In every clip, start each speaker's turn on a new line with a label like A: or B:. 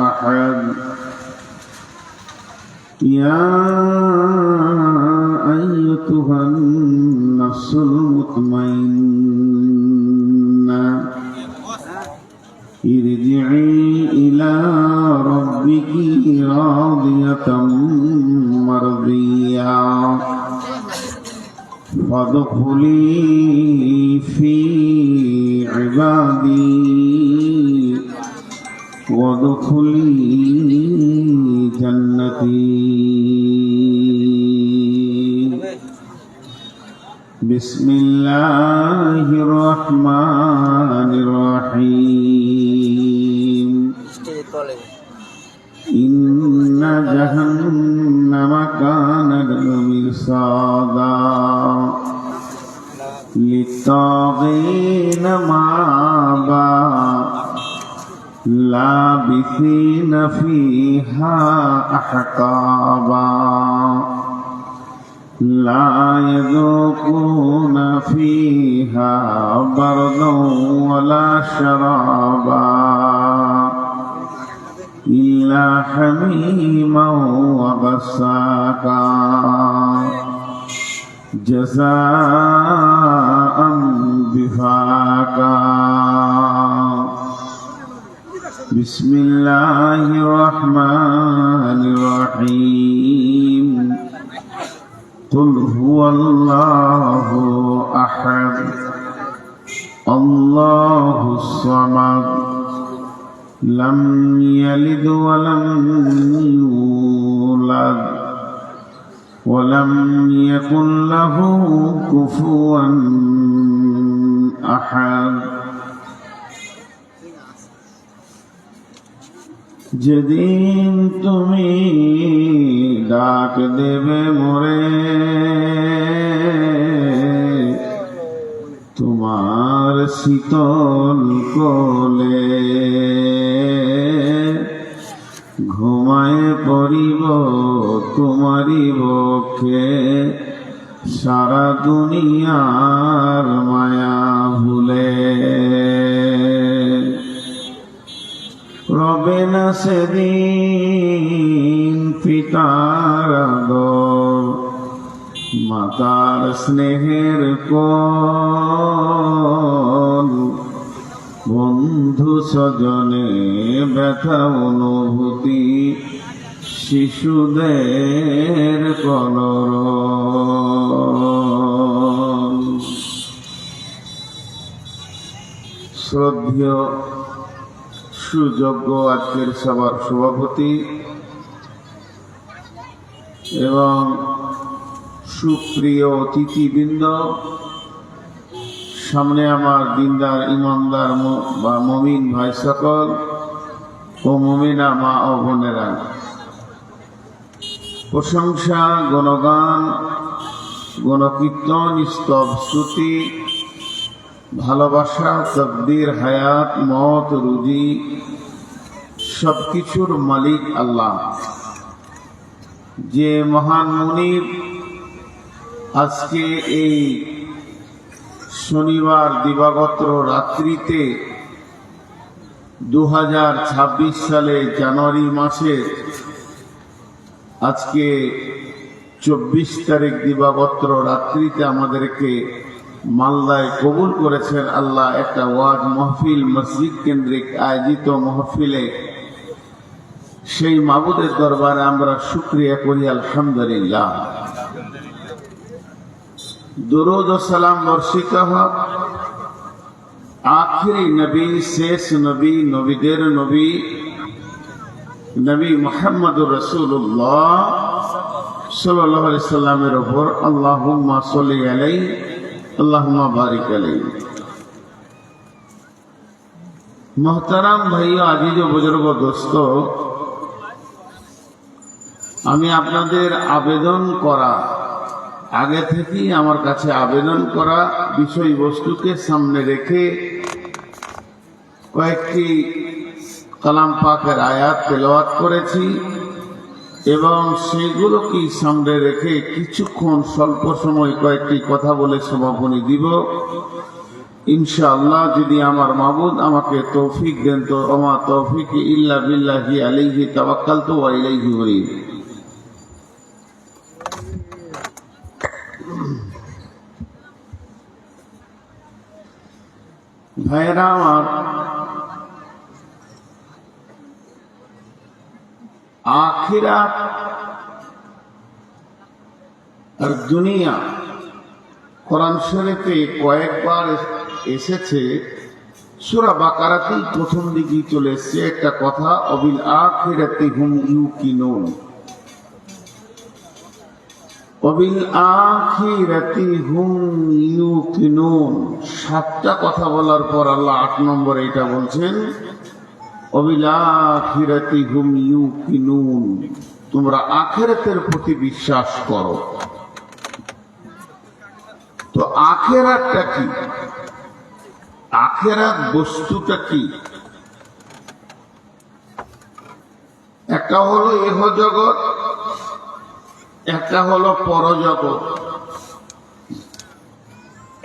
A: أحد يا أيتها النفس المطمئنة ارجعي إلى ربك راضية مرضية فادخلي في عبادي وادخلي جنتي بسم الله الرحمن الرحيم إن جهنم كانت مرصادا للطاغين مآبا لابثين فيها أحقابا لا يذوقون فيها بردا ولا شرابا إلا حميما وغساقا جزاء وفاقا بسم الله الرحمن الرحيم قل هو الله أحد الله الصمد لم يلد ولم يولد ولم يكن له كفوا أحد যেদিন তুমি ডাক দেবে মোরে তোমার শীতল কোলে ঘুমায় পড়িব তোমারি বক্ষে সারা দুনিয়ার মায়া ভুলে রবে না সেদিন পিতার আদর মাতার স্নেহের কোল বন্ধু স্বজনে ব্যথা অনুভূতি শিশুদের কলরব। শ্রদ্ধেয় সুযোগ্য আজকের সভার সভাপতি এবং সুপ্রিয় অতিথিবৃন্দ, সামনে আমার দিনদার ইমানদার বা মুমিন ভাই সকল ও মুমিনা মা ও বোনেরা, প্রশংসা গুণগান গণকীর্তন স্তব স্তুতি ভালোবাসা তকদির হায়াত মত রুজি সবকিছুর মালিক আল্লাহ, যে মহান মুনিব আজকে এই শনিবার দিবাগত রাত্রিতে 2026 সালে জানুয়ারি মাসে আজকে 24 তারিখ দিবাগত রাত্রিতে আমাদেরকে মালদায় কবুল করেছেন আল্লাহ। একটা ওয়াজ মাহফিল মসজিদ কেন্দ্রিক আয়োজিত মাহফিলে সেই মাবুদের দরবারে আমরা শুকরিয়া করি আলহামদুলিল্লাহ। দুরূদ ও সালাম বর্ষিত হোক আখিরি নবী শেষ নবী নবীদের নবী নবী মুহাম্মদুর রাসূলুল্লাহ সাল্লাল্লাহু আলাইহি সাল্লামের উপর। আল্লাহুম্মা সাল্লি আলাইহি আল্লাহুম্মা বারিক আলাইহি। মোহতারাম ভাইও আজিজ ও বুজুর্গ দোস্ত, আমি আপনাদের আবেদন করা আগে থেকেই আমার কাছে আবেদন করা বিষয়বস্তুকে সামনে রেখে কয়েকটি কালাম পাকের আয়াত তেলাওয়াত করেছি এবং সেগুলোকে সামনে রেখে কিছুক্ষণ স্বল্প সময় কয়েকটি কথা বলে সমাপনী দিব। ইনশাআল্লাহ যদি আমার মাবুদ আমাকে তৌফিক দেন তো ওমা তৌফিক ইল্লা বিল্লাহি আলাইহি তাওয়াক্কালতু ওয়া ইলাইহি উনীব। ভাইরা আমার, আখিরাত আর দুনিয়া কোরআন শরীফে কয়েকবার এসেছে। সূরা বাকারাতেই প্রথম দিকেই চলে এসছে একটা কথা, অবিল আখিরাতি হুম ইউকিনুন। অবিল আখিরাতি হুম ইউকিনুন, 7টা কথা বলার পর আল্লাহ 8 নম্বরে এটা বলছেন, অবিল আখিরাতি হুম ইউকিনুন, তোমরা আখিরাতের প্রতি বিশ্বাস করো। তো আখিরাতটা কি? আখিরাত বস্তুটা কি? একটা হলো ইহ জগৎ, একটা হলো পরজগৎ,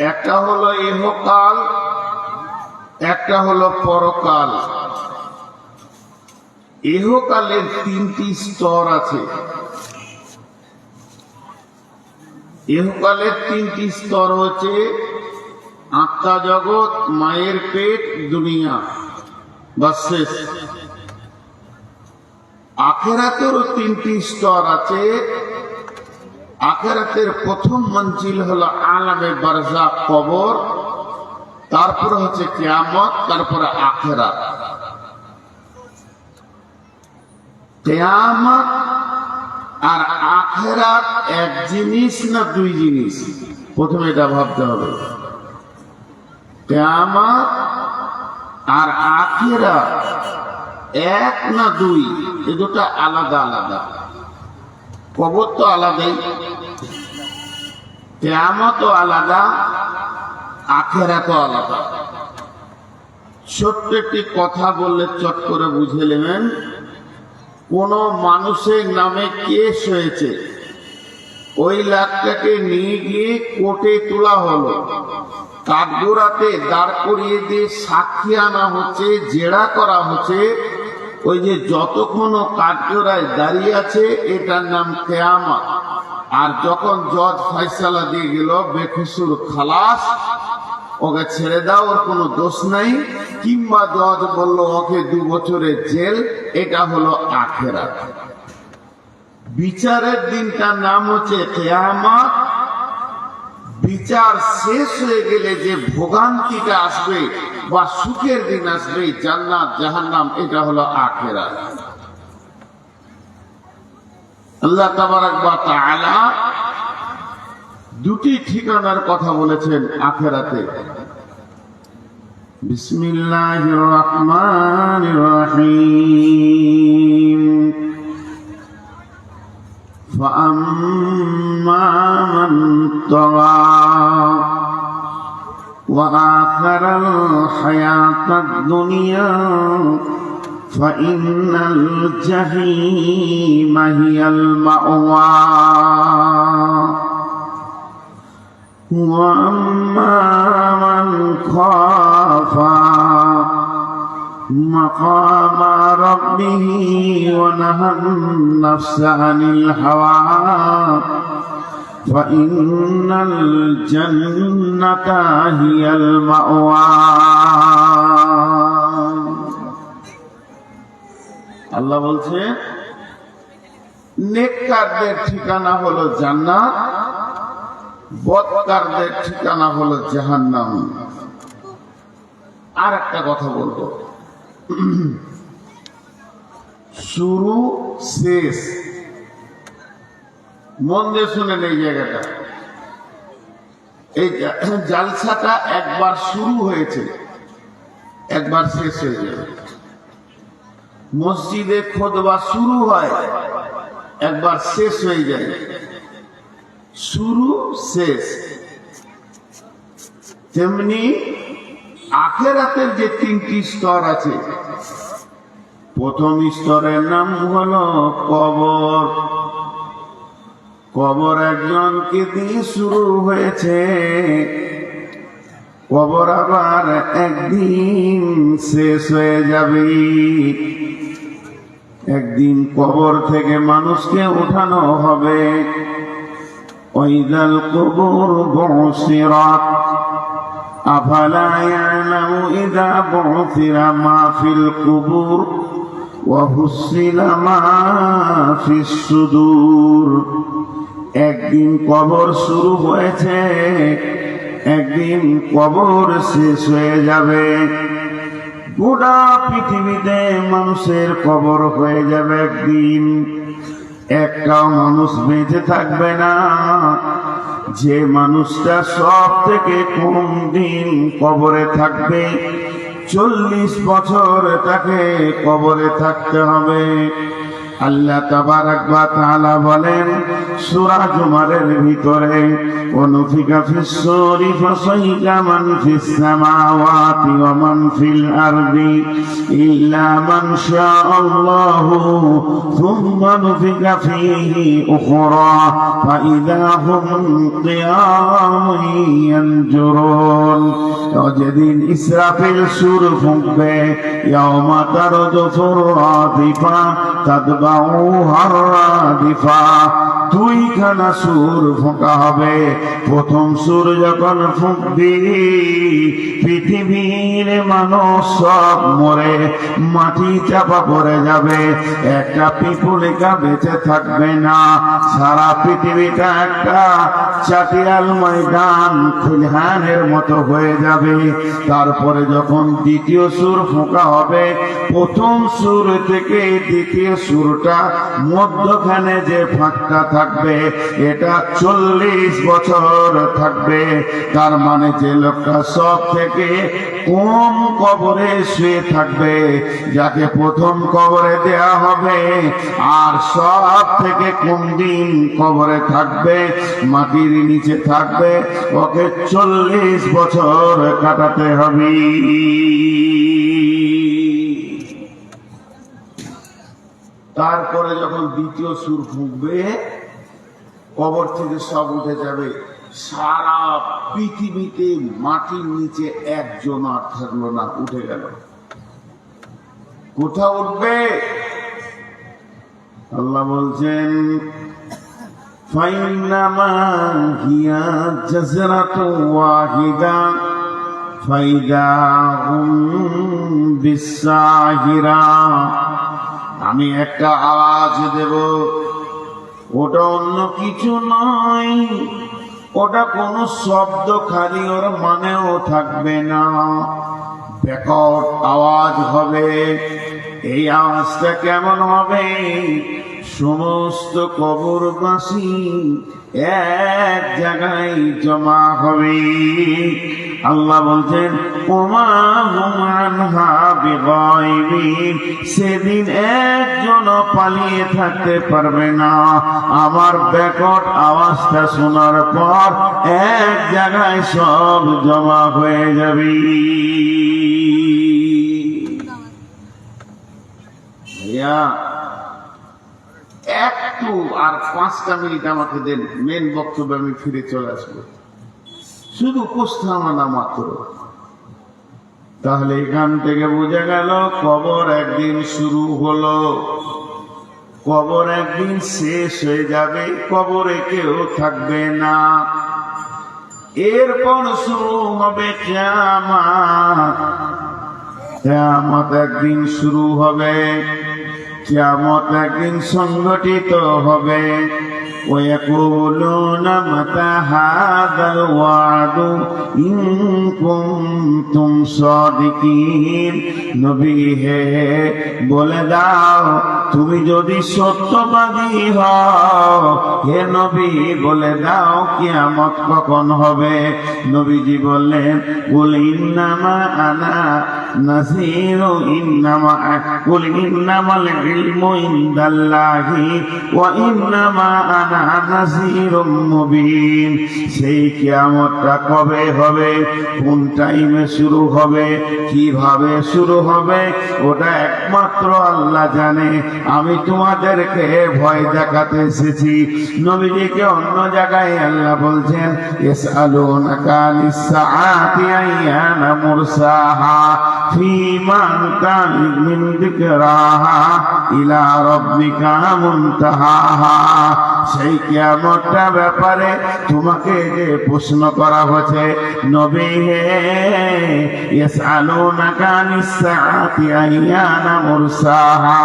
A: একটা হলো ইহকাল, একটা হলো পরকাল। ইহকালের 3টি স্তর আছে। ইহকালের 3টি স্তর হচ্ছে আত্মা জগৎ, মায়ের পেট, দুনিয়া, বাস শেষ। আখিরাতেরও 3টি স্তর আছে। আখিরাতের প্রথম মঞ্জিল হলো আলামে বারজাখ, কবর, তারপরে হচ্ছে কিয়ামত, তারপরে আখিরাত। কিয়ামত আর আখিরাত এক জিনিস না 2 জিনিস? প্রথমে এটা ভাবতে হবে। কিয়ামত আর আখিরাত এক না 2? এই দুটো আলাদা আলাদা। কবর তো আলাদাই, কিয়ামতও আলাদা, আখিরাতও আলাদা। ছোট্ট একটি কথা বললে চট করে বুঝে নেবেন। কোন মানুষের নামে কেস হয়েছে, ওই লাখটাকে নিয়ে গিয়ে কোর্টে তোলা হলো, কাঠগোড়াতে দাঁড় করিয়ে দিয়ে সাক্ষী আনা হচ্ছে, জেরা করা হচ্ছে। ওই যে যতক্ষণ কাঠগোড়ায় দাঁড়িয়ে আছে এটার নাম কিয়ামত। আর যখন জজ ফয়সালা দিয়ে গেল বেকসুর খালাস, ওকে ছেড়ে দাও, ওর কোনো দোষ নাই, কিংবা জজ বলল ওকে 2 বছরের জেল, এটা হলো আখিরাত। বিচারের দিনটার নাম হচ্ছে কিয়ামত। বিচার শেষ হয়ে গেলে যে ভোগান্তিটা আসবে বা সুখের দিন আসবে, জান্নাত জাহান্নাম, এটা হলো আখিরাত। আল্লাহ তাবারাক ওয়া তাআলা 2টি ঠিকানার কথা বলেছেন আখিরাতে। বিসমিল্লাহির রহমানির রহিম। فأما من طغى وآثر الحياة الدنيا فإن الجحيم هي المأوى وأما من خاف مقام ربه ونهى النفس عن الهوى فإن الجنة هي المأوى। আল্লাহ বলছে নেককারদের ঠিকানা হলো জান্নাত, বদকারদের ঠিকানা হলো জাহান্নাম। আর একটা কথা বলবো, শুরু শেষ মন দিয়ে শুনেন। এই জায়গাটা, এই জালসাটা একবার শুরু হয়েছে, একবার শেষ হয়ে যাবে। মসজিদে খুতবা শুরু হয়, একবার শেষ হয়ে যায়। শুরু শেষ। তেমনি আখিরাতের যে 3টি স্তর আছে, প্রথম স্তরের নাম হলো কবর। কবর একজনকে দিয়ে শুরু হয়েছে, কবর আবার একদিন শেষ হয়ে যাবে। একদিন কবর থেকে মানুষকে উঠানো হবে। ওয়াইদাল কুবুর বুসিরাত আফালা ইয়ালামু ইযা বুসিরা মা ফিল কুবুর ওয়া হুসিলা মা ফিস সুদূর। একদিন কবর শুরু হয়েছে, একদিন কবর শেষ হয়ে যাবে। গোটা পৃথিবীতে মানুষের কবর হয়ে যাবে একদিন। একটাও মানুষ বেঁচে থাকবে না। যে মানুষটা সব থেকে কম দিন কবরে থাকবে, 40 বছর তাকে কবরে থাকতে হবে। আল্লাহ তাবারাক ওয়া তাআলা বলেন সূরা জুমারের ভিতরে, ওয়ানুফিকা ফিস সূরি ফাসাইকা মান ফিস সামাওয়াতি ওয়া মান ফিল আরদি ইল্লা মান শাআল্লাহু সুম্মা নুফিকা ফীহি উখরা ফাইযা হুম কিয়ামুন ইয়ানজুরুন। যেদিন ইসরাফিল সুর ফুঁকবে, ইয়াওমা তারজুফুর রাদিফা তাদবাউহার রাদিফা, দুইখানা সুর ফোঁকা হবে। প্রথম সুর যখন ফুঁকবি, পৃথিবীর মানুষ সব মরে মাটি চাপা পড়ে যাবে। একটা পিপুলিকা বেঁচে থাকবে না। সারা পৃথিবীটা একটা চাটিয়াল ময়দান খুলহানের মতো হয়ে যাবে। তারপরে যখন দ্বিতীয় সুর ফোঁকা হবে, প্রথম সুর থেকে দ্বিতীয় সুরটা মধ্যখানে যে ফাঁকটা থাকবে, এটা 40 বছর থাকবে। তার মানে যে লোকটা সব থেকে কম কবরে শুয়ে থাকবে, যাকে প্রথম কবরে দেয়া হবে, আর সব থেকে কম দিন কবরে থাকবে, মাটির নিচে থাকবে, ওকে 40 বছর কাটাতে হবে। তারপরে যখন দ্বিতীয় সুর ফুঁকবে, কবর থেকে সব উঠে যাবে। সারা পৃথিবীতে মাটির নিচে একজন আর থাকলো না, উঠে গেল। কোথাও উঠবে? আল্লাহ বলছেন ফাইন্নামা হিয়া জাজরাতু ওয়াহিদা ফাইদা হুম বিসাহিরা। আমি একটা আওয়াজ দেব, ওটা অন্য কিছু নয়, ওটা কোনো শব্দ খালি, ওর মানেও থাকবে না, বিকট আওয়াজ হবে। এই আওয়াজটা কেমন হবে? সমস্ত কবরবাসী এক জায়গায় জমা হবে। আল্লাহ বলছেন ওমা হুম আনহা বিগাইবিন, সেদিন একজন পালিয়ে থাকতে পারবে না। আমার বিকট আওয়াজটা শোনার পর এক জায়গায় সব জমা হয়ে যাবে। একটু আর 5টা মিনিট আমাকে দেন, মেন বক্তব্যে আমি ফিরে চলে আসবো। শুধু উপস্থাপনা মাত্র। তাহলে এখান থেকে বোঝা গেল কবর একদিন শুরু হলো, কবর একদিন শেষ হয়ে যাবে, কবরে কেউ থাকবে না। এরপর শুরু হবে কিয়ামত। কিয়ামত একদিন শুরু হবে, কিয়ামত একদিন সংগঠিত হবে। ويقولون متى هذا الوعد إن كنتم صادقين। নবী হে, বলে দাও তুমি যদি সত্যবাদী হও, হে নবী বলে দাও কিয়ামত কখন হবে। নবীজি বললেন কুল ইন্নামা আনা নাযীরু ইন্নামা কুল ইন্নামাল ইলমু ইনদাল্লাহি ওয়া ইন্নামা আনা নাযীরুম মুবিন। সেই কিয়ামতটা কবে হবে, কোন টাইমে শুরু হবে, কিভাবে শুরু হবে, ওটা একমাত্র আল্লাহ জানে। আমি তোমাদেরকে ভয় দেখাতে এসেছি। নবীজিকে অন্য জায়গায় আল্লাহ বলছেন ইয়াসআলুনাকা আনিস-সাআতি আইয়ানা মুরসাহা ফীমা আনতা মিন যিকরাহা ইলা রাব্বিকা মুনতাহাহা। সেই কিয়ামতটা ব্যাপারে তোমাকে যে প্রশ্ন করা হচ্ছে নবী হে, ইয়াসআলুনাকা আনিস-সাআতি আইয়ানা মুরসাহা,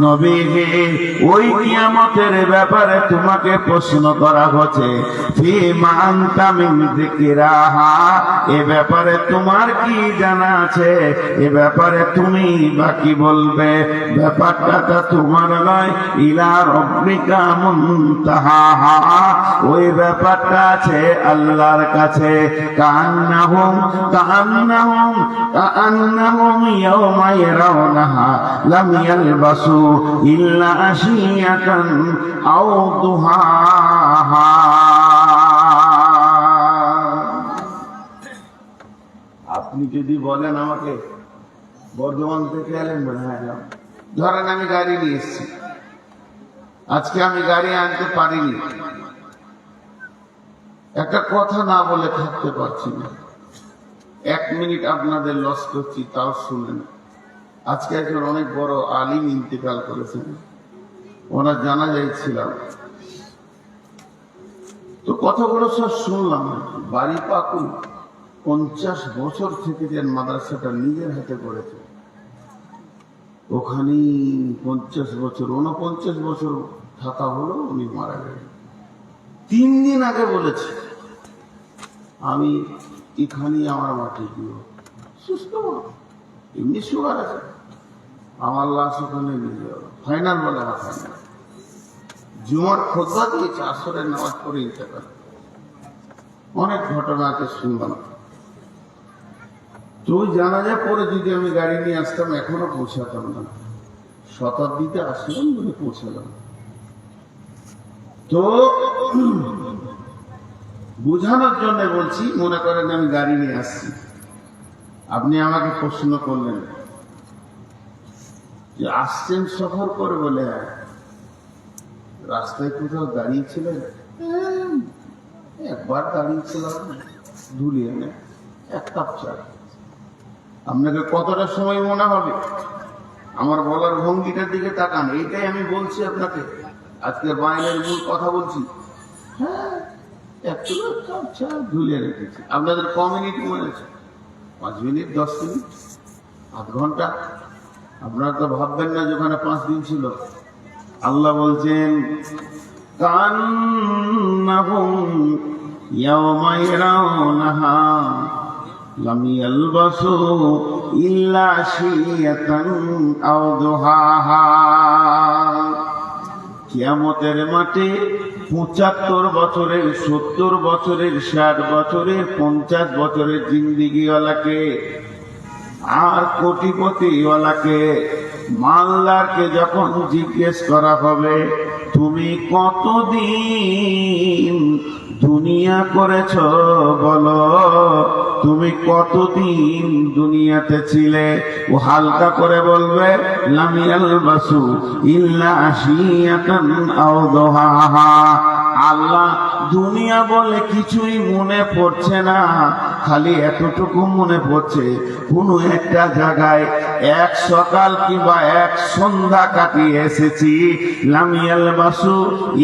A: নবী হে ওই কিয়ামতের ব্যাপারে তোমাকে প্রশ্ন করা হচ্ছে ফীমা আনতা মিন যিকরাহা, এ ব্যাপারে তোমার কি জানা আছে, এ ব্যাপারে তুমি বাকি বলবে, ব্যাপারটা তোমার নয়। ইলা রাব্বিকা মুনতাহাহা, ওই ব্যাপারটা আছে আল্লাহর কাছে। কান্নাহুম ইয়াওমা ইয়ারাউনাহা লাম ইয়ালবাসু ইল্লা আশিয়াতান আও দুহাহা। আপনি যদি বলেন আমাকে বর্ধমান থেকে এলেন, হ্যাঁ ধরেন আমি গাড়ি নিয়ে এসেছি, আজকে আমি গাড়ি আনতে পারিনি, একটা কথা না বলে থাকতে পারছি না, 1 মিনিট আপনাদের লস করছি, তাও শুনেন। আজকে একজন অনেক বড় আলিম ইন্তেকাল করেছেন, ওনার জানাজায় ছিলাম, তো কথাগুলো সব শুনলাম। বাড়ি পাকুল 50 বছর থেকে যে মাদ্রাসাটা নিজের হাতে করেছে, ওখানে 50 বছর 49 বছর থাকা হলো, উনি মারা গেলেন। 3 দিন আগে বলেছে আমি এখানে আমার মাটি দিব, সুস্থ এমনি সুগার আছে, আমার লাশ ওখানে নিয়ে যাবো, ফাইনাল বলে আমার ফাইনাল। জুমার খোদবা দিয়েছে, আসরের নামাজ পড়ে ইন্তেকাল। অনেক ঘটনাকে শুনলাম। তো জানাজা পরে যদি আমি গাড়ি নিয়ে আসতাম এখনো পৌঁছাতাম না, শতাব্দীতে আসলাম বলে পৌঁছালাম। তো বোঝানোর জন্য বলছি, মনে করেন আমি গাড়ি নিয়ে আসছি, আপনি আমাকে প্রশ্ন করলেন যে আসছেন সফর করে বলে, রাস্তায় কোথাও দাঁড়িয়েছিলেন? একবার দাঁড়িয়েছিলাম ধুলিয়ে এনে 1 কাপ চা। আপনাকে কতটা সময় মনে হবে? আমার বলার ভঙ্গিটার দিকে তাকান, এইটাই আমি বলছি আপনাকে, আজকের বাইরের মূল কথা বলছি। হ্যাঁ, 1 কাপ চা ধুলিয়ে রেখেছি। আপনাদের ক মিনিট মনে আছে? 5 মিনিট, 10 মিনিট, আধ ঘন্টা? আপনারা তো ভাববেন না যেখানে 5 দিন ছিল। আল্লাহ বলছেন কান্নাহুম ইয়াওমা ইয়ারাউনাহা লাম ইয়ালবাসু ইল্লা আশিয়াতান আও দুহাহা। কিয়ামতের মাঠে 75 বছরের, 70 বছরের, 60 বছরের, 50 বছরের জিন্দিগিওয়ালাকে আর কোটিপতিওয়ালাকে, মালদারকে যখন জিজ্ঞেস করা হবে তুমি কতদিন দুনিয়া করেছ বলো, তুমি কতদিন দুনিয়াতে ছিলে, ও হালকা করে বলবে লাম ইয়ালবাসু ইল্লা আশিয়াতান আও দুহাহা। আল্লাহ দুনিয়া বলে কিছুই মনে পড়ছে না, খালি এতটুকু মনে পড়ছে কোন একটা জায়গায় 1 সকাল কিংবা 1 সন্ধ্যা কাটিয়ে এসেছি। লাম ইয়ালবাসু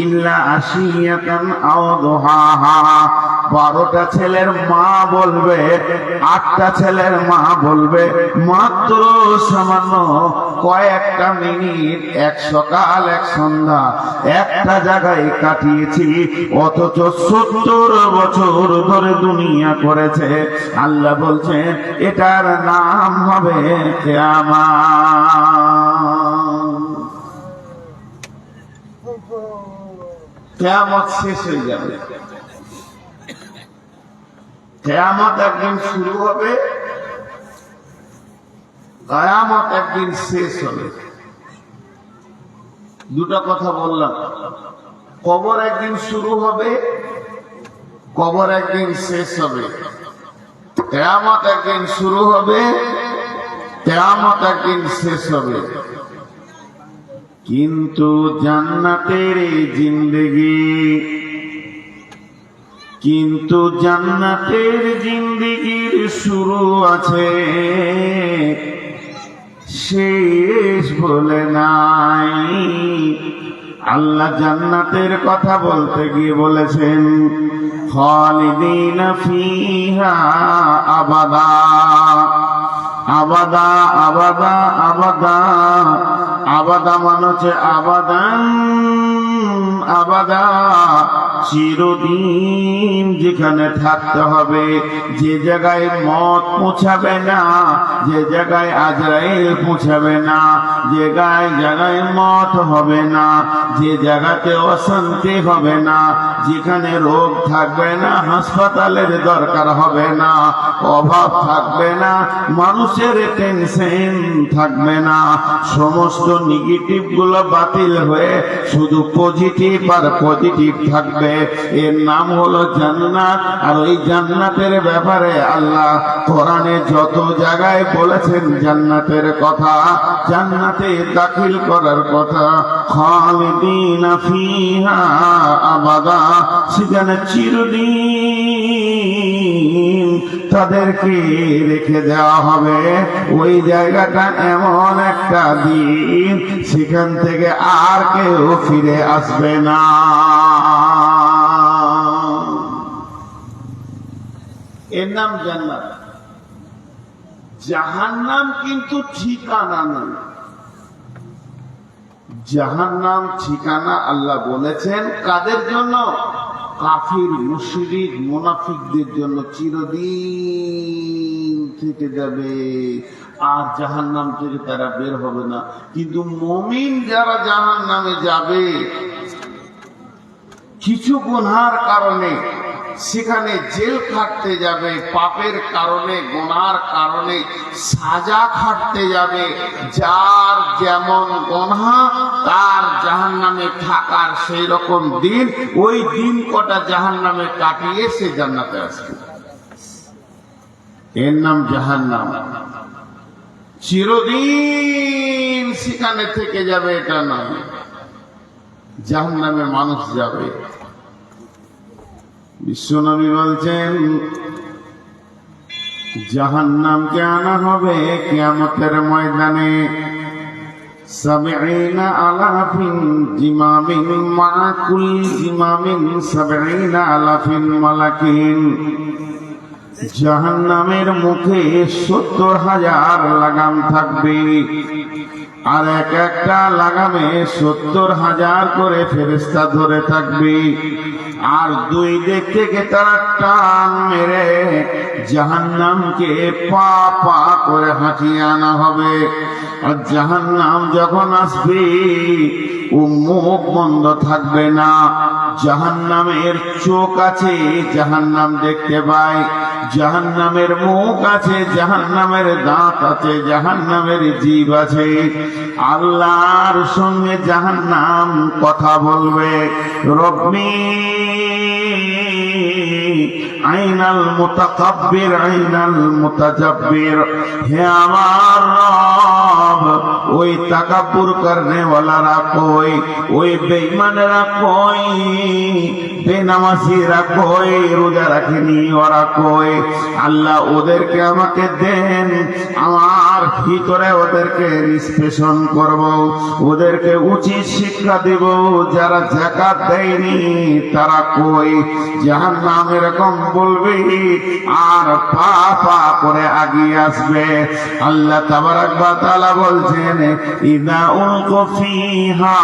A: ইল্লা আশিয়াতান আও দুহাহা। 12টা ছেলের মা বলবে, 8টা ছেলের মা বলবে মাত্র সামান্য কয়েকটা মিনিট, 1 সকাল 1 সন্ধ্যা একটা জায়গায় কাটিয়েছি, অথচ 70 বছর ধরে দুনিয়া করেছে। আল্লাহ বলছেন এটার নাম হবে কিয়ামত। কিয়ামত শেষ হয়ে যাবে, কিয়ামত একদিন শুরু হবে, কিয়ামত একদিন শেষ হবে। দুটো কথা বললাম, কবর একদিন শুরু হবে, কবর একদিন শেষ হবে। কিয়ামত একদিন শুরু হবে, কিয়ামত একদিন শেষ হবে। কিন্তু জান্নাতের এই জিন্দেগি, কিন্তু জান্নাতের জিন্দেগির শুরু আছে, শেষ বলে নাই। আল্লাহ জান্নাতের কথা বলতে গিয়ে বলেছেন খালিদিনা ফিহা আবাদা, আবাদা আবাদা আবাদা। আবাদা মানে হচ্ছে আবাদান, আবাদা চিরদিন যেখানে থাকতে হবে, যে জায়গায় মত পৌঁছাবে না, যে জায়গায় আজরাইল পৌঁছাবে না, যে জায়গায় মত হবে না, যে জায়গাতে অশান্তি হবে না, যেখানে রোগ থাকবে না, হাসপাতালের দরকার হবে না, অভাব থাকবে না, মানুষের টেনশন থাকবে না, সমস্ত নেগেটিভ গুলো বাতিল হয়ে শুধু পজিটিভ আর পজিটিভ থাকবে। এর নাম হলো জান্নাত। আর ওই জান্নাতের ব্যাপারে আল্লাহ কোরআনে যত জায়গায় বলেছেন জান্নাতের কথা, জান্নাতে দাখিল করার কথা, খালিদিনা ফিহা আবাদা, সেখানে চিরদিন তাদেরকে রেখে দেওয়া হবে। ওই জায়গাটা এমন একটা দিন, সেখান থেকে আর কেউ ফিরে আসবে না। এর নাম জান্নাত। জাহান্নাম কিন্তু ঠিকানা নয়। জাহান্নাম ঠিকানা আল্লাহ বলেছেন কাদের জন্য? কাফির, মুশরিক, মুনাফিকদের জন্য। চিরদিন থেকে যাবে, আর জাহান্নাম থেকে তারা বের হবে না। কিন্তু মুমিন যারা জাহান্নামে যাবে, কিছু গুনার কারণে সেখানে জেল খাটতে যাবে, পাপের কারণে, গুনার কারণে সাজা খাটতে যাবে। যার যেমন গুনাহ তার জাহান্নামে থাকার সেই রকম দিন, ওই দিন কটা জাহান্নামে কাটিয়ে সে জান্নাতে আসবে। এর নাম জাহান্নাম। চিরদিন সেখানে থেকে যাবে এটা নয়, জাহান্নামে মানুষ যাবে। বিশ্বনবী বলছেন জাহান্নামকে আনা হবে কিয়ামতের ময়দানে, সাবঈনা আলাফিন জিমামিন মা কুল্লি জিমামিন সাবঈনা আলাফিন মালাকিন। জাহান্নামের মুখে 70,000 লাগাম থাকবে, আর এক একটা লাগামে 70,000 করে ফেরেশতা ধরে থাকবে। আর দুই দিক থেকে তারা টান মেরে জাহান্নামকে পা পা করে হাঁটিয়ে আনা হবে। আর জাহান্নাম যখন আসবে, ও মুখ বন্ধ থাকবে না। জাহান্নামের চোখ আছে, জাহান্নাম দেখতে পায়। জাহান্নামের মুখ আছে, জাহান্নামের দাঁত আছে, জাহান্নামের জিভ আছে। আল্লাহর সঙ্গে জাহান্নাম কথা বলবে, রব্বি আইনাল মুতাকাব্বির আইনাল মুতাজাব্বির। হে আমার রব, ওই তাকাব্বুর করনে ওয়ালারা কই, ওই বেঈমানেরা কই, বেনামাজিরা কই, রোজা রাখেনি ওরা কই। আল্লাহ ওদেরকে আমাকে দেন, আমার ভিতরে ওদেরকে নিষ্পেষণ করব, ওদেরকে উচিত শিক্ষা দেব। যারা যাকাত দেয়নি তারা কই? জাহান্নাম এরকম বলবে, আর পা পা করে আগিয়ে আসবে। আল্লাহ তাবারাক ওয়া তাআলা বলছেন ইযা উলকু ফিহা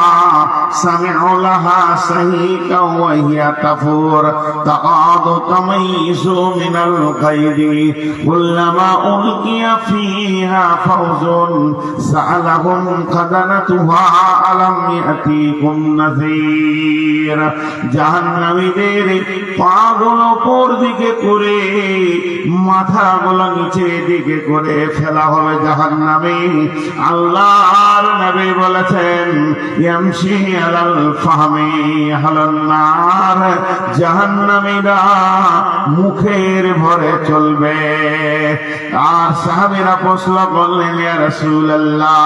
A: সামি'উ লাহা সাহিকা ওয়া হিয়া তাফুর তাকাদু তামাইযু মিনাল গায়দি কুল্লামা উলকিয়া ফিহা ফাওজুন সাআলাহুম খাদানাতুহা আলাম ইয়াতিকুম নাযীর। জাহান্নামীদের পাগুলো উপর দিকে করে মাথাগুলো নিচে দিকে করে ফেলা হবে জাহান্নামে। আল্লাহর নবী বলেছেন ইয়ামশি আলাল ফাহমি আহলুন নার, জাহান্নামীরা মুখের ভরে চলবে। আর সাহাবীরা প্রশ্ন করলেন ইয়া রাসূলুল্লাহ,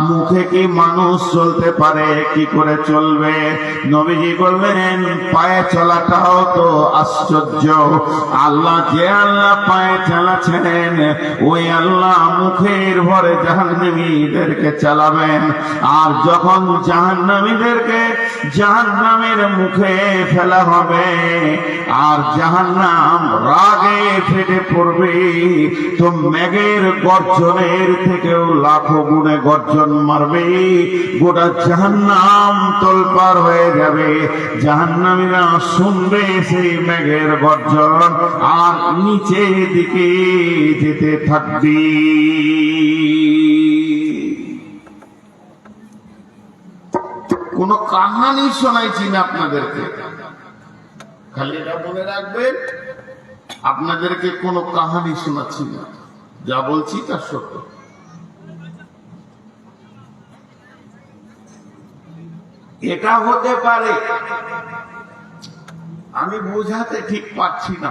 A: মুখে কি মানুষ চলতে পারে, কি করে চলবে? নবীজি বললেন পায়ে চলাটাও তো আশ্চর্য। আল্লাহ যে আল্লাহ পায়ে চালাচ্ছেন ওই আল্লাহ মুখের ভরে জাহান্নামীদেরকে চালাবেন। আর যখন জাহান্নামীদেরকে জাহান্নামের মুখে ফেলা হবে আর জাহান্নাম রাগে ফেটে পড়বে, তো মেঘের গর্জনের থেকেও লাখো গুণে গর্জন মারবে, গোটা জাহান্নাম তোলপাড় হয়ে যাবে। জাহান্নামীরা শুনবে সেই মেঘের গর্জন আর নিচে দিকে যেতে থাকবে। কোন কাহানি শোনাইছি না আপনাদেরকে, খালি এটা মনে রাখবেন আপনাদেরকে কোনো কাহানি শোনাচ্ছি না, যা বলছি তা সত্য। এটা হতে পারে আমি বোঝাতে ঠিক পাচ্ছি না,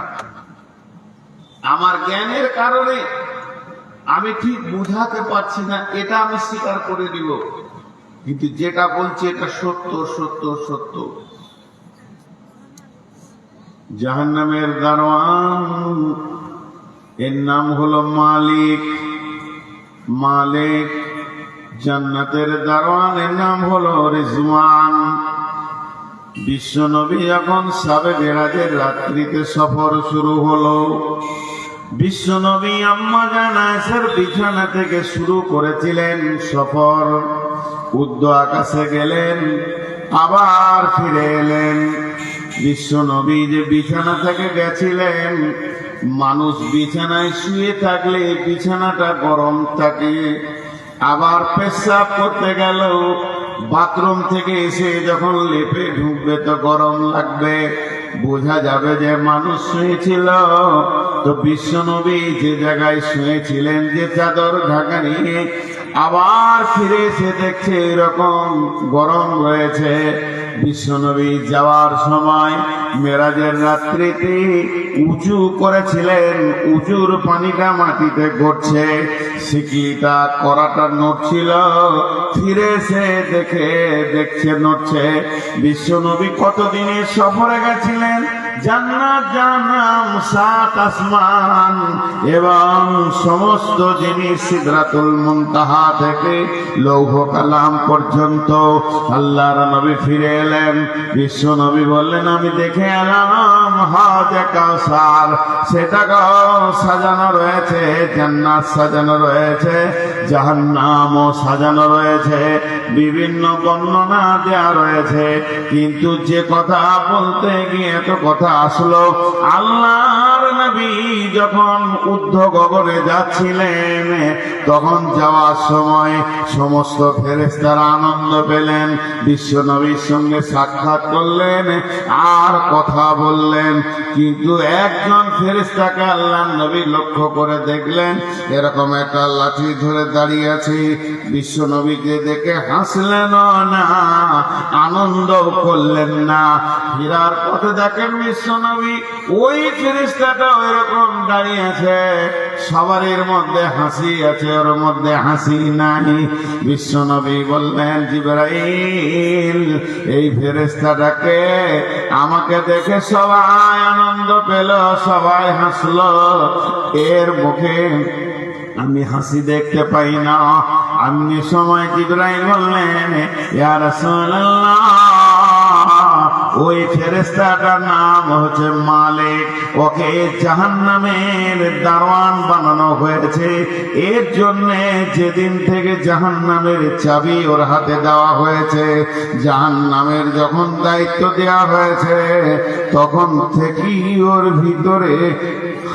A: আমার জ্ঞানের কারণে আমি ঠিক বোঝাতে পারছি না, এটা আমি স্বীকার করে দিব। কিন্তু যেটা বলছি এটা সত্য সত্য সত্য। জাহান্নামের দারোয়ান এর নাম হলো মালিক। মালিক জান্নাতের দারোয়ানের নাম হলো রিজওয়ান। বিশ্বনবী যখন সাবে মেরাজের রাত্রিতে সফর শুরু হলো, বিশ্বনবী আম্মা জান আয়েশার বিছানা থেকে শুরু করেছিলেন সফর। উর্ধ্ব আকাশে গেলেন, আবার ফিরে এলেন। বিশ্বনবী যে বিছানা থেকে গেছিলেন, মানুষ বিছানায় শুয়ে থাকলে বিছানাটা গরম থাকে, আবার পেশাব করতে গেল বাথরুম থেকে এসে যখন লেপে ঢুকবে তো গরম লাগবে, বোঝা যাবে যে মানুষ শুয়েছিল। তো বিশ্বনবী যে জায়গায় শুয়েছিলেন, যে চাদর ঢাকা নিয়ে, আবার ফিরে এসে দেখছে এরকম গরম রয়েছে। বিশ্বনবী যাওয়ার সময় মেরাজের রাত্রিতে উঁচু করেছিলেন, উঁচুর পানিটা মাটিতে গড়ছে, শিকলিটা করাটা নড়ছিল, ফিরে এসে দেখছে নড়ছে। বিশ্বনবী কতদিনের সফরে গেছিলেন, জান্নাত জাহান্নাম 7 আসমান এবং সমস্ত জিনিস সিদরাতুল মুনতাহা থেকে লৌহ কালাম পর্যন্ত। আল্লাহর নবী ফিরে এলেন, বিশ্ব নবী বললেন আমি দেখে এলাম হাউজে কাউসার, সেটাকেও সাজানো রয়েছে, জান্নাত সাজানো রয়েছে, জাহান্নামও সাজানো রয়েছে, বিভিন্ন বর্ণনা দেয়া রয়েছে। কিন্তু যে কথা বলতে গিয়ে এত কথা আসলো, আল্লাহর নবী যখন ঊর্ধ্ব গগনে যাচ্ছিলেন, তখন যাওয়ার সময় সমস্ত ফেরেশতারা আনন্দ পেলেন, বিশ্ব নবীর সঙ্গে সাক্ষাৎ করলেন আর কথা বললেন। কিন্তু একজন ফেরেশতাকে আল্লাহর নবী লক্ষ্য করে দেখলেন, এরকম একটা লাঠি ধরে দাঁড়িয়ে আছে। বিশ্ব নবীকে দেখে হাসলেন না, আনন্দ করলেন না। ফেরার পথে দেখেন বিশ্ব নবী ওই ফেরেশতাটা এরকম দাঁড়িয়ে আছে, সবারের মধ্যে হাসি আছে, ওর মধ্যে হাসি নাই। বিশ্ব নবী বললেন জিবরাইল, এই ফেরেশতাটাকে আমাকে দেখে সবাই আনন্দ পেল, সবাই হাসলো, এর মুখে আমি হাসি দেখতে পাই না। এমনি সময় জিবরাইল বললেন ইয়া রাসূলুল্লাহ, ওই ফেরেশতাটার নাম হচ্ছে মালিক, ওকে জাহান্নামের দারোয়ান বানানো হয়েছে। এর জন্য যেদিন থেকে জাহান্নামের চাবি ওর হাতে দেওয়া হয়েছে, জাহান্নামের যখন দায়িত্ব দেওয়া হয়েছে, তখন থেকেই ওর ভিতরে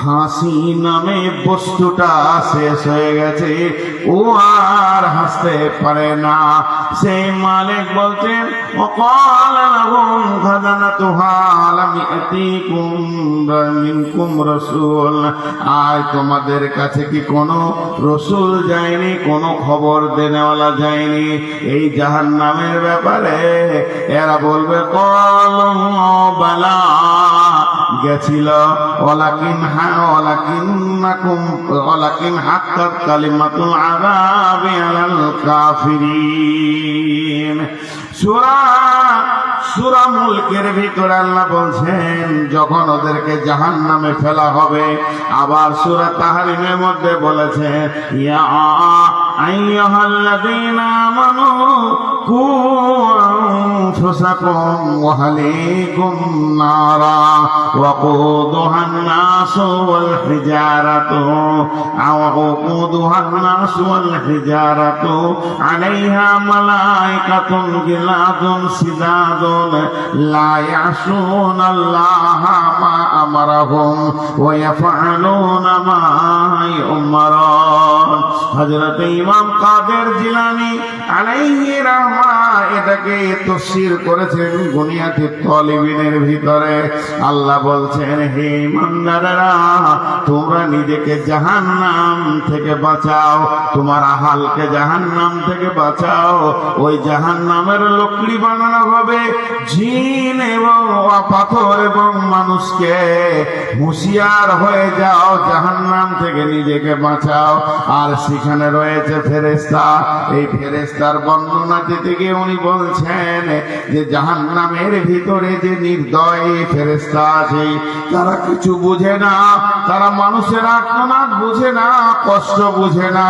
A: হাসি নামে বস্তুটা শেষ হয়ে গেছে, ও আর হাসতে পারে না। সেই মালিক বলছেন وقال لهم خزنتها ألم يأتكم منكم رسول, আয় তোমাদের কাছে কি কোনো রসুল যায়নি, কোনো খবর দেনেওয়ালা যায়নি এই জাহান্নামের ব্যাপারে? এরা বলবে ক্বালু বালা, গেছিল, ওয়ালাকিন হাক্কাত কালিমাতুল আযাবি আলাল কাফিরিন। সূরা মুলকের ভিতরে আল্লাহ বলছেন যখন ওদেরকে জাহান্নামে ফেলা হবে। আবার সূরা তাহরিমের মধ্যে বলেছেন ইয়া আইয়ুহাল্লাযীনা আমানু কু আনফুসাকুম ওয়া আহলিকুম নারা ওয়াকুদুহান নাসু ওয়াল হিজারাতু আলাইহা মালাইকাতুন গিলাদুন সিদাদুন লা ইয়াসুনাল্লাহা মা আমারাহুম ওয়া ইয়াফআলুনা মা ইউমারুন। হযরত ইমাম কাদের জিলানী আলাইহি রাহমা এটাকে তাফসীর করেছেন বুনিয়াতুত তালিবিনের ভিতরে। আল্লাহ বলছেন হে ইমানদারেরা, তোমরা নিজেকে জাহান্নাম থেকে বাঁচাও, তোমার আহালকে জাহান্নাম থেকে বাঁচাও। ওই জাহান্নামের লকড়ি বানানো হবে জিন এবং পাথর এবং মানুষকে। হুঁশিয়ার হয়ে যাও, জাহান্নাম থেকে নিজেকে বাঁচাও। আর সেখানে রয়েছে ফেরেশতা। এই ফেরেশতার বর্ণনা দিতে গিয়ে উনি বলছেন যে জাহান্নামের ভিতরে যে নির্দয় ফেরেশতা আছে তারা কিছু বুঝে না, তারা মানুষের আর্তনাদ বুঝে না, কষ্ট বুঝে না।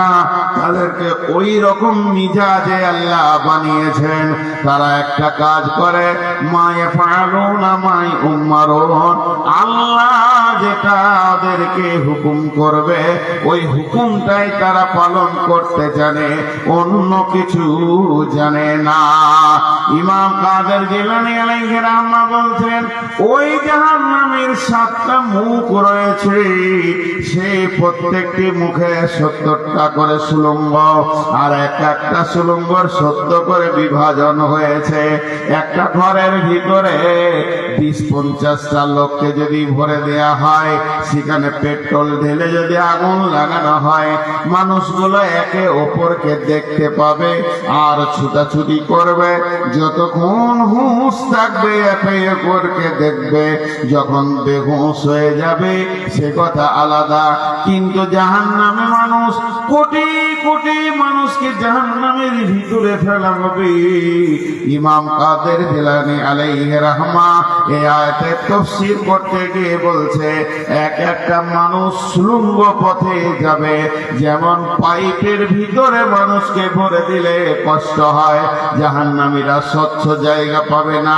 A: তাদেরকে ওই রকম মিজাজে আল্লাহ বানিয়েছেন। তারা একটা কাজ করে মা ইয়াফআলুনা মা ইউমারুন, আল্লাহ যেটা ওদেরকে হুকুম করবে ওই হুকুমটাই তারা পালন করতে জানে, অন্য কিছু জানে না। ইমাম কাদের জিলানী আলাইহি রাহমা বলছেন ওই জাহান্নামের 7টা মুখ রয়েছে, সেই প্রত্যেকটি মুখে 70টা করে সুলঙ্গ, আর একটা সুলঙ্গর 70 করে বিভাজন হয়েছে। একটা ঘরের ভিতরে 20-50টা লোককে যদি ভরে দেয়া হয়, সেখানে পেট্রোল ঢেলে যদি আগুন লাগানো হয়, মানুষগুলো একে অপরকে দেখতে পাবে আর ছুটাছুটি করবে। যতক্ষণ হুঁশ থাকবে একে অপরকে দেখবে, যখন বেহুঁশ হয়ে যাবে সে কথা আলাদা। কিন্তু জাহান্নামে মানুষ কোটি কোটি মানুষকে জাহান্নামের ভিতরে ফেলা হবে। ইমাম কাদের জিলানী আলাইহি রাহমা এই আয়াতের তাফসীর করতে গিয়ে বলছে একটা মানুষ সুলঙ্গ পথে যাবে, যেমন পাইপের ভিতরে মানুষকে ভরে দিলে কষ্ট হয়, জাহান্নামীরা স্বচ্ছ জায়গা পাবে না।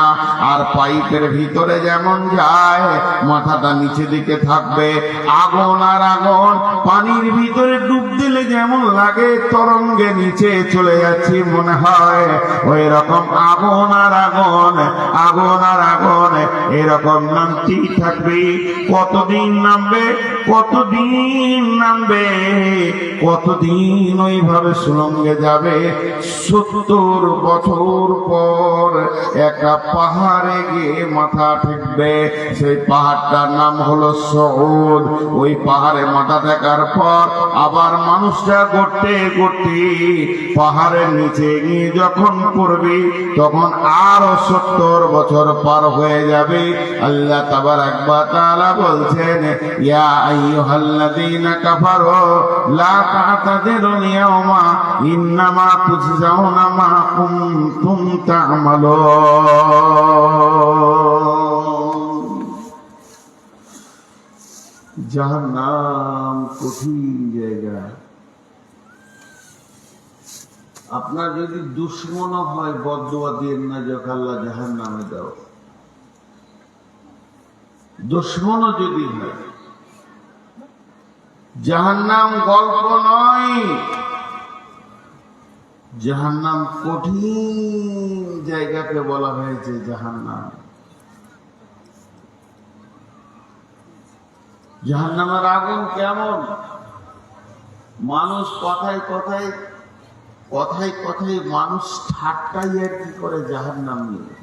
A: আর পাইপের ভিতরে যেমন যায় মাথাটা নিচে দিকে থাকবে, আগুন আর আগুন। পানির ভিতরে ডুব দিলে যেমন লাগে তরঙ্গে নিচে চলে যাচ্ছি মনে হয়, ওই রকম আগুন আর আগুন, আগুন আর আগুন এরকম নামতেই থাকবে। কতদিন নামবে, কতদিন নামবে, কতদিন ওইভাবে সুলঙ্গে যাবে। 70 বছর পর একটা পাহাড়ে গিয়ে মাথা ঠেকবে। সেই পাহাড়টার নাম হলো সউদ। ওই পাহাড়ে মাথা ঠেকার পর আবার মানুষটা গড়তে গড়তে পাহাড়ের নিচে গিয়ে যখন পড়বে তখন আরো 70 বছর পার হয়ে যাবে। আল্লাহ তাবারাক ওয়া তাআলা বলছেন ইয়া আইয়ুহাল্লাযীনা কাফারু লা তা'তাযিরুল ইয়াওমা ইন্নামা তুজজাউনা মা কুনতুম তা'মালুন। জাহান্নাম কঠিন জায়গা। আপনার যদি দুশ্মন হয় বদদুয়া দিয়েন না যে আল্লাহ জাহান্নামে দাও। দুশ্মনও যদি হয়, জাহান্নাম গল্প নয়, জাহান্নাম কঠিন জায়গাকে বলা হয়েছে জাহান্নাম। জাহান্নামের আগুন কেমন? মানুষ কথায় কথায় মানুষ ঠাট্টাই আর কি করে জাহান্নাম নিয়ে।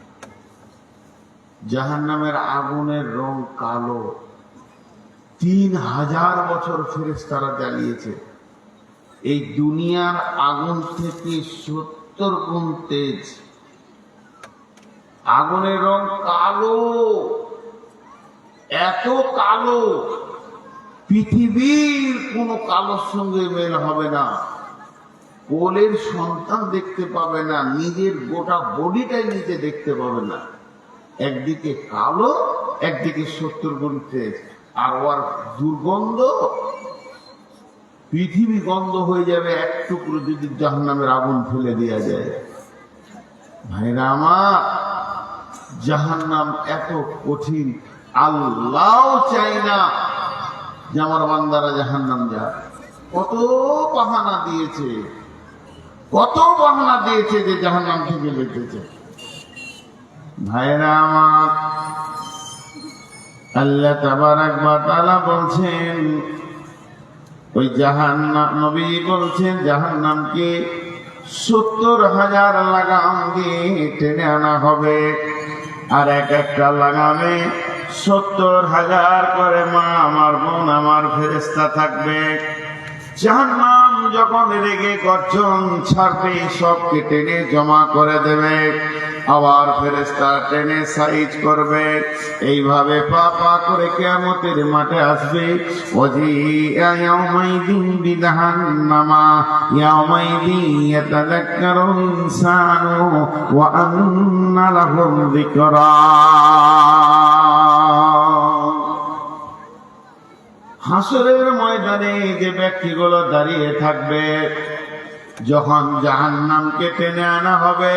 A: জাহান্নামের আগুনের রং কালো, 3000 বছর ফেরেশতারা জ্বালিয়েছে। এই দুনিয়ার আগুন থেকে 70 গুণ তেজ। আগুনের রং কালো, এত কালো পৃথিবীর কোনো কালোর সঙ্গে মেল হবে না। কোলের সন্তান দেখতে পাবে না, নিজের গোটা বডিটাই নিজে দেখতে পাবে না। একদিকে কালো, একদিকে 70 গুণ তেজ। আর ওর দুর্গন্ধ, পৃথিবী গন্ধ হয়ে যাবে এক টুকরো যদি জাহান্নামের আগুন ফেলে দেওয়া যায়। ভাইরা আমার, জাহান্নাম এত কঠিন, আল্লাহ চাই না যে আমার বান্দারা জাহান্নাম যায়। কত বাহানা দিয়েছে, কত বাহানা দিয়েছে যে জাহান্নাম থেকে বেঁচেছে। ভাইরা আমার, আল্লাহ তাবারাক ওয়া তাআলা বলছেন, ওই জাহান্নাম, নবী বলছেন জাহান্নামকে 70,000 লাগাম দিয়ে টেনে আনা হবে। আর এক একটা লাগামে 70,000 করে মা আমার, বোন আমার ফেরেশতা থাকবে। জাহান্নাম যখন রেগে গর্জন ছাড়বে, সবকে টেনে জমা করে দেবে। আবার ফেরেশতা টেনে সাইজ করবে। এইভাবে পা পা করে কিয়ামতের মাঠে আসবে। ওয়াজিআ ইয়াউমাইদিন বিজাহান্নামা ইয়াউমাইদিন ইয়াতাযাক্কারুল ইনসানু ওয়া আন্না লাহুল যিকরা। হাসরের ময়দানে যে ব্যক্তিগুলো দাঁড়িয়ে থাকবে, যখন জাহান্নামকে টেনে আনা হবে,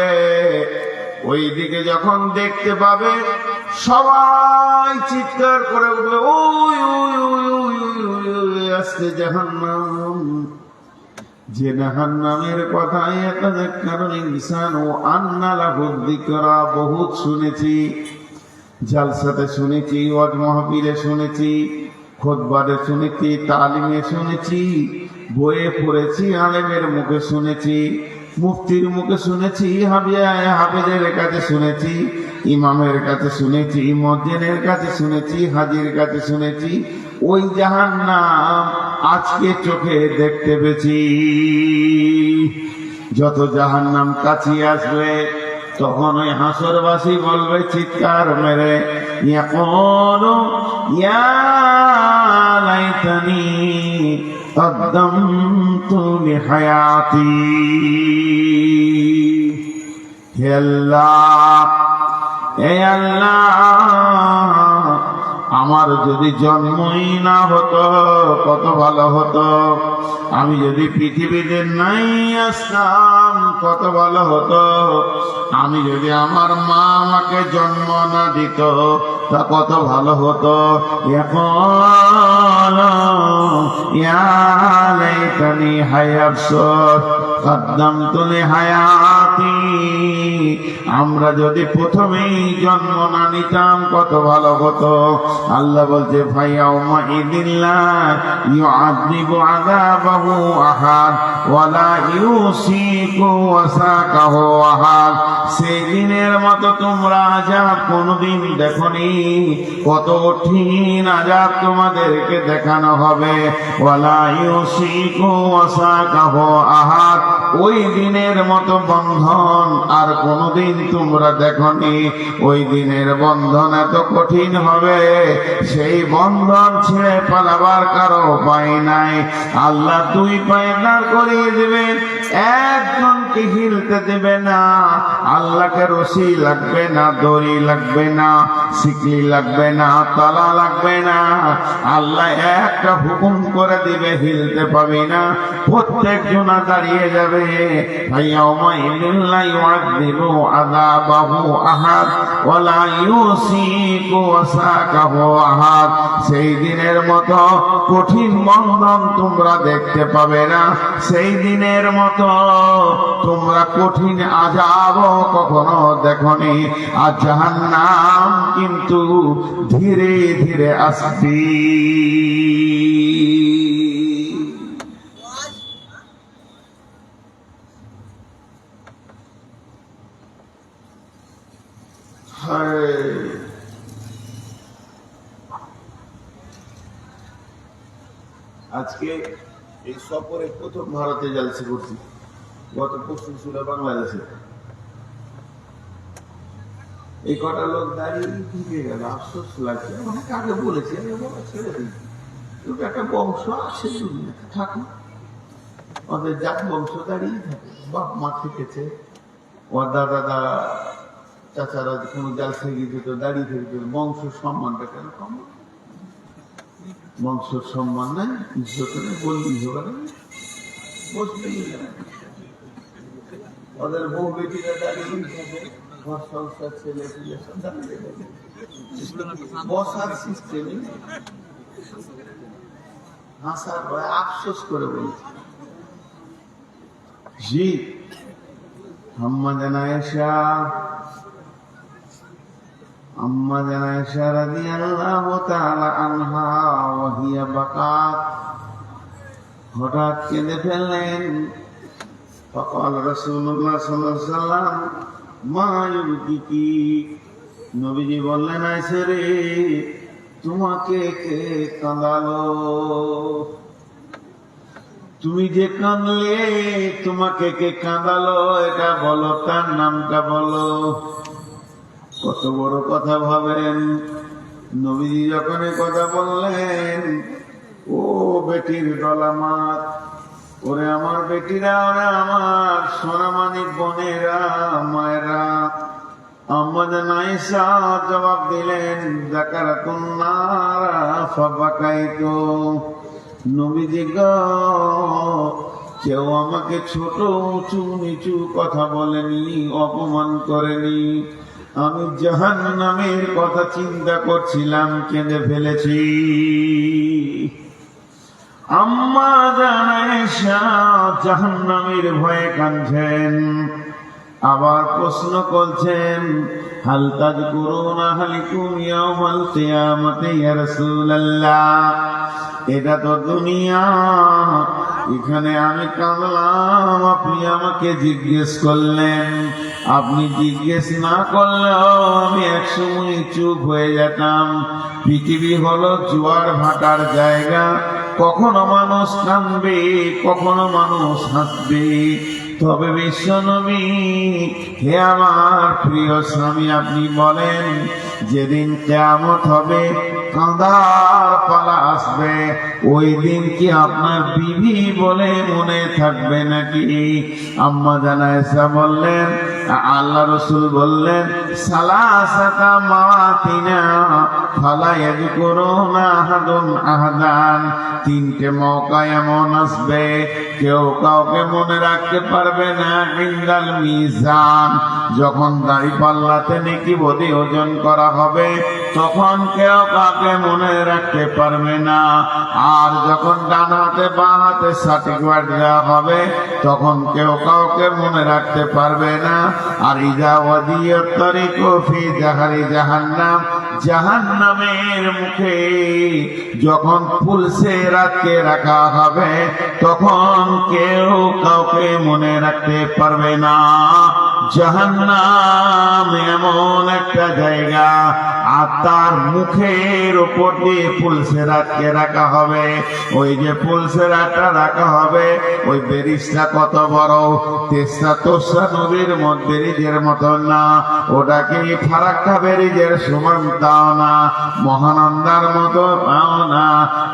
A: ওই দিকে যখন দেখতে পাবে, সবাই চিৎকার করে উঠবে, ওই ওই ওই ওই ওই ওই আসছে জাহান্নাম। যে জাহান্নামের কথা ইয়াতাযাক্কারুল ইনসানু ওয়া আন্না লাহুল যিকরা বহুত শুনেছি, জালসাতে শুনেছি, ওয়াজ মাহফিলে শুনেছি, খুতবাতে শুনেছি, তালিমে শুনেছি, বইয়ে পড়েছি, আলেমের মুখে শুনেছি, মুফতির মুখে শুনেছি, হাফেজের কাছে শুনেছি, ইমামের কাছে শুনেছি, মুয়াজ্জিনের কাছে শুনেছি, হাজীর কাছে শুনেছি। ওই জাহান্নাম আজকে চোখে দেখতে পেয়েছি। যত জাহান্নাম কাছে আসবে, তখন ওই হাসরবাসী বলবে চিৎকার মেরে, ইয়াকুলু ইয়া লাইতানি কদ্দামতু লিহায়াতি। হে আল্লাহ, হে আল্লাহ, আমার যদি জন্মই না হতো কত ভালো হতো। আমি যদি পৃথিবীতে নাই আসতাম কত ভালো হতো। আমি যদি আমার মা আমাকে জন্ম না দিত তা কত ভালো হতো। ইয়া লাইতানি হায়াবসত কদ্দামতু লিহায়াতি। আমরা যদি প্রথমেই জন্ম না নিতাম কত ভালো হতো। আল্লাহ বলছে, ফায়াউমা ইদিল্লা ইউআযিবু আযাবাহু আহাদ ওয়ালা ইউসিকু ওয়াসাকাহু আহাদ। সেই দিনের মতো তোমরা আযাব কোনদিন দেখনি। কত কঠিন আযাব তোমাদেরকে দেখানো হবে। ওয়ালা ইউসিকু ওয়াসাকাহু আহাদ। ওই দিনের মতো বন্ধন আর কোনদিন তোমরা দেখনি। ওই দিনের বন্ধন এত কঠিন হবে, সেই বন্ধন ছেড়ে পালাবার কারো উপায় নাই। আল্লাহ 2 পায়ে দাঁড় করিয়ে দেবেন, একজনকে হিলতে দেবে না। আল্লাহকে রশি লাগবে না, দড়ি লাগবে না, শিকলি লাগবে না, তালা লাগবে না। আল্লাহ একটা হুকুম করে দিবে, হিলতে পাবি না। প্রত্যেক জনা দাঁড়িয়ে যাবে, করে ফায়াউমাইযিন লা ইউআযযিবু আযাবাহু আহাদ ওয়া লা ইউসিকু ওয়াসাকাহু আহাদ। সেই দিনের মতো কঠিন বন্ধন তোমরা দেখতে পাবে না, সেই দিনের মতো তোমরা কঠিন আযাব কখনো দেখনি। আর জাহান্নাম কিন্তু ধীরে ধীরে আসবে। আজকে এই সফরে প্রথম ভারতে জালসা করছি, গত পরশু ছিল বাংলাদেশে। এই কটা লোক দাঁড়িয়ে ঢুকে গেল, আফসোস লাগছে। অনেক আগে বলেছি ছেড়ে দিই, একটা বংশ আছে দুনিয়াতে, থাকুক, ওদের জাত বংশ দাঁড়িয়ে থাকে। বাপ মা থেকেছে, ওর দাদা চাচারা কোনো জালসা গিয়েছে তো দাঁড়িয়ে থেকে বংশ সম্মানটা কেন কম? বংশ সম্মান নাই, ইজ্জত নেই, বললেই হবে না, বসলেই হবে। ওদের বউ বেটিরা দাঁড়িয়ে থাকে, ঘর সংসার ছেলে পিলে সব দাঁড়িয়ে থাকে, বসার সিস্টেমে হাসার ভয় আফসোস করে বলছে। জি আম্মা জান আয়েশা রাদিয়াল্লাহু তাআলা আনহা ওয়া হিয়া বাকাত, হঠাৎ কেঁদে ফেললেন। ফাকাল রাসূলুল্লাহ সাল্লাল্লাহু আলাইহি ওয়াসাল্লাম মা ইউবকিকি, নবীজি বললেন আয়েশা রে, তোমাকে কে কাঁদালো? তুমি যে কাঁদলে, তোমাকে কে কাঁদালো এটা বলো, তার নামটা বলো। কত বড় কথা ভাবেন। নবীজি যখন কথা বললেন, ও বেটির দলামাত, ওরে আমার বেটিরা, ওরে আমার সোনামানিক বোনেরা, মায়েরা, আম্মা জান আয়েশা জবাব দিলেন, যাকারাতুন নারা ফাবাকাইতু। নবীজি গো, কেউ আমাকে ছোট উঁচু নিচু কথা বলেনি, অপমান করেনি। আমি জাহান্নামের কথা চিন্তা করছিলাম, কেঁদে ফেলেছি। আম্মা জান আয়েশা জাহান্নামের ভয়ে কাঁদছেন। আবার প্রশ্ন করছেন, হাল তাযকুরুনা আহলিকুম ইয়াওমাল কিয়ামাতি ইয়া রাসূলুল্লাহ। এটা তো দুনিয়া, এখানে আমি কাঁদলাম, আপনি আমাকে জিজ্ঞেস করলেন। আপনি জিজ্ঞেস না করলেও আমি একসময় চুপ হয়ে যেতাম। পৃথিবী হলো জোয়ার ভাটার জায়গা, কখনো মানুষ কাঁদবে, কখনো মানুষ হাসবে। তবে বিশ্বনবী, হে আমার প্রিয় স্বামী, আপনি বলেন যেদিন কিয়ামত হবে, কাঁদার পালা আসবে, ওই দিন কি আপনার বিবি বলে মনে থাকবে নাকি? আম্মা জান আয়েশা বললেন, আল্লাহ রাসূল বললেন, সালাসাতা মাওয়াতিনা ফালা ইয়াযকুরুনা আহাদুন আহাদান। তিনটে মৌকা এমন আসবে, কেউ কাউকে মনে রাখতে পারবে না। ইনদাল মিজান, যখন দাঁড়িপাল্লাতে নেকি বদি ওজন করা হবে, তখন কেউ কাউকে মনে রাখতে পারবে না। আর যখন ডান হাতে বাঁ হাতে সার্টিফিকেট দেওয়া হবে, তখন কেউ কাউকে মনে রাখতে পারবে না। আর ইজা ওয়াদিয়াত তারিকু ফি জাহারি জাহান্নাম, জাহান্নামের মুখে যখন পুলসে রাতকে রাখা হবে, তখন কেউ কাউকে মনে রাখতে পারবে না। জাহান্নাম এমন একটা জায়গা, আর তার মুখের উপর দিয়ে পুলসেরাতকে রাখা হবে। ওই যে পুলসেরাতটা রাখা হবে, ওই বেরিজটা কত বড়, তেসরা তোসরা নদীর ব্রিজের মতন না, ওটাকে ফারাক্কা ব্রিজের সমান তাও না, মহানন্দার মতো তাও না।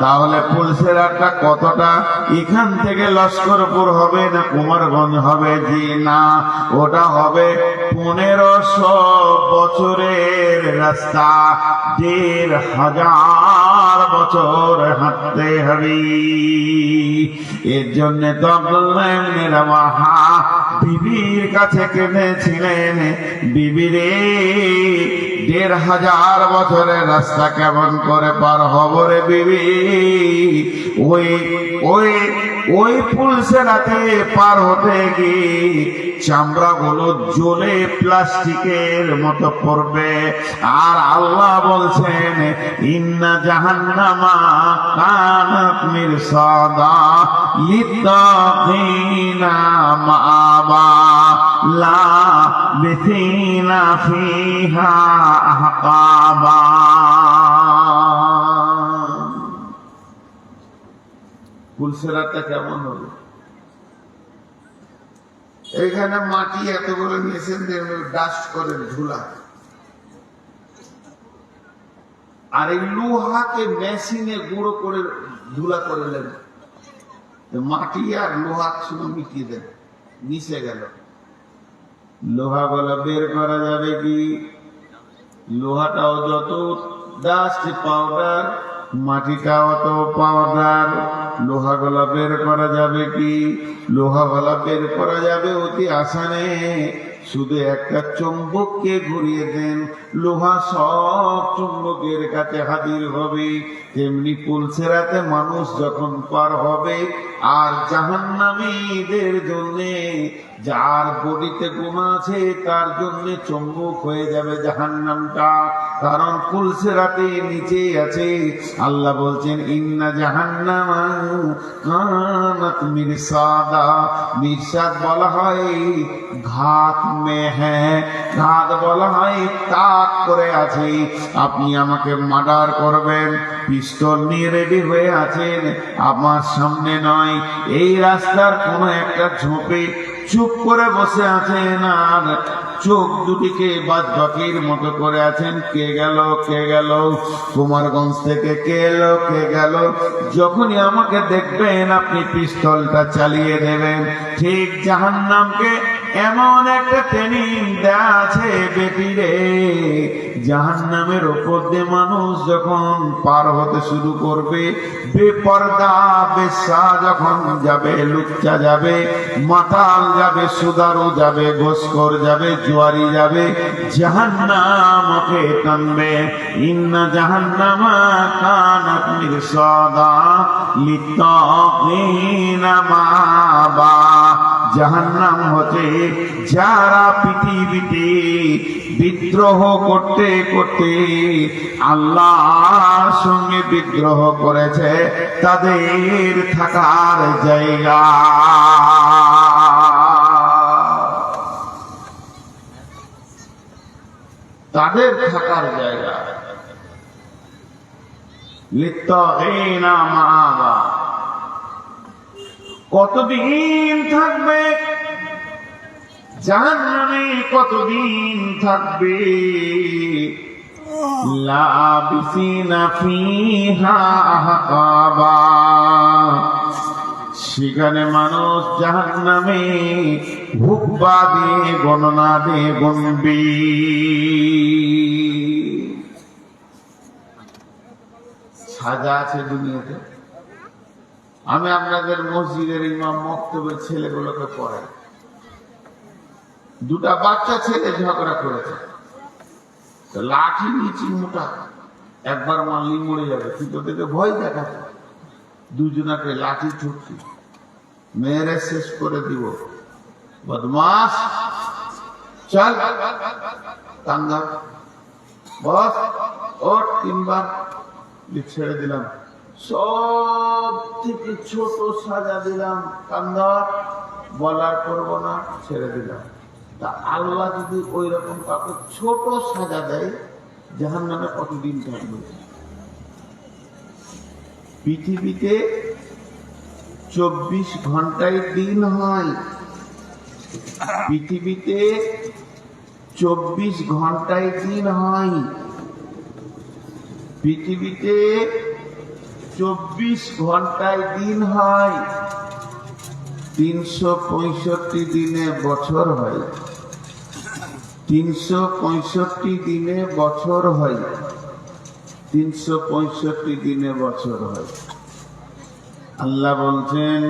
A: তাহলে পুলসেরাতটা কতটা? এখান থেকে লস্করপুর হবে না কুমারগঞ্জ হবে? জি না, ওটা হবে 1500 বছরের রাস্তা, 1500 বছর হাঁটতে হবে। এর জন্য তো আব্দুল্লাহ ইবনে রাওয়াহা বিবির কাছে কেঁদেছিলেন, বিবি রে ১,৫০০ বছরের রাস্তা কেমন করে পার হব রে বিবি। ওই ওই ওই পুলসেরাতে পার হতে গিয়ে চামড়া গুলো জ্বলে প্লাস্টিকের মতো পড়বে। আর আল্লাহ বলছেন ইন্না জাহান্নামা কানাত মিরসাদা লিত্তাকিনা মাআবা লাবিথিনা ফিহা আহকাবা। পুলসেরাতটা কেমন হবে? এখানে মাটি এতগুলো নিয়েছেন, ডাস্ট করে ধুলা, আর এই লোহাকে মেশিনে গুঁড়ো করে ধুলা করে নেন, মাটি আর লোহা শুধু মিটিয়ে দেন, মিশে গেল। লোহা গুলো বের করা যাবে কি? লোহাটাও যত ডাস্ট পাউডার, মাটিটাও তো পাউডার। লোহা গলা বের করা যাবে কি? লোহা গলা বের করা যাবে অতি আসানে। শুধু একটা চুম্বককে ঘুরিয়ে দেন, লোহা সব চুম্বকের কাছে হাজির হবে। তেমনি পুলসেরাতে মানুষ যখন পার হবে, আর জাহান্নামীদের জন্য, যার বডিতে গুনাহ আছে তার জন্য চুম্বক হয়ে যাবে জাহান্নামটা, কারণ পুলসেরাতে নিচে আছে। আল্লাহ বলছেন ইন্না জাহান্নামা কানাত মিরসাদা। মিরসাদ বলা হয় ঘাত মে হ্যাঁ, ঘাত বলা হয় তাক করে আছে। আপনি আমাকে মার্ডার করবেন, পিস্তল নিয়ে রেডি হয়ে আছেন, আমার সামনে নয়, এই রাস্তার কোন একটা ঝোপে চুপ করে বসে আছেন, আর চোখ দুটিকে বাজপাখির মতো করে আছেন। কে গেল কে গেল, কুমারগঞ্জ থেকে কে এলো কে গেল। যখনই আমাকে দেখবেন আপনি পিস্তলটা চালিয়ে দেবেন। ঠিক জাহান্নামকে এমন একটা ট্রেনিং দেয়া আছে বেটিরে, জাহান্নামের ওপর দিয়ে মানুষ যখন পার হতে শুরু করবে, বেপর্দা বেশ্যা যখন যাবে, লুচ্চা যাবে, মাতাল যাবে, সুদারু যাবে, ঘোষখোর যাবে, জুয়ারি যাবে, জাহান্নাম ওকে টানবে। ইন্না জাহান্নামা কানাত মিরসাদা লিত্তাকিনা মাআবা। জাহান্নাম হতে যারা পৃথিবীতে বিদ্রোহ করতে করতে আল্লাহর সঙ্গে বিদ্রোহ করেছে, তাদের থাকার জায়গা। তাদের থাকার জায়গা লিত্তাকিনা মাআবা। কতদিন থাকবে জাহান্নামে, কতদিন থাকবে? লাবিসিনা ফিহা আহকাবা। সেখানে মানুষ জাহান্নামে হুকবা দিয়ে গণনা দিয়ে গুনবি। সাজা আছে দুনিয়াতে। আমি আপনাদের মসজিদের ইমাম মক্তবের ছেলেগুলোকে পড়াই। দুটা বাচ্চা ছেলে ঝগড়া করেছে, লাঠি নিচি মোটা, একবার মারলি মরে যাবে, কিন্তু ওদেরকে ভয় দেখাচ্ছে। দুজনাকে লাঠি ছুটছি, মেরে শেষ করে দিব। বদমাস চল কান্দা, বস ওর 3 বার ছেড়ে দিলাম। সব থেকে ছোট সাজা দিলাম, কান্দা, বলার করবো না, ছেড়ে দিলাম। তা আল্লাহ যদি ওই রকম কাউকে ছোট সাজা দেয়, জাহান্নামে কতদিন থাকবে? পৃথিবীতে 24 ঘন্টায় দিন হয়। পৃথিবীতে 24 ঘন্টায় দিন হয়। পৃথিবীতে 24 ঘন্টায় দিন হয়। 365 দিনে বছর হয়। 365 দিনে বছর হয়। 365 দিনে বছর হয়। আল্লাহ বলছেন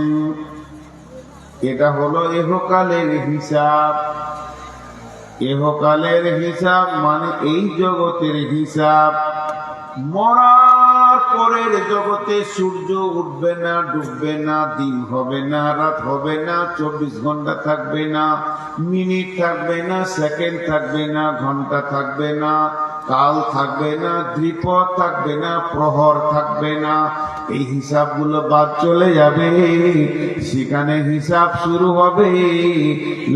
A: এটা হলো ইহকালের হিসাব। ইহকালের হিসাব মানে এই জগতের হিসাব। মরার পরের জগতে সূর্য উঠবে না, ডুববে না, দিন হবে না, রাত হবে না, 24 ঘন্টা থাকবে না, মিনিট থাকবে না, সেকেন্ড থাকবে না, ঘন্টা থাকবে না, কাল থাকবে না, দ্বিপদ থাকবে না, প্রহর থাকবে না। এই হিসাবগুলো বাদ চলে যাবে। সেখানে হিসাব শুরু হবে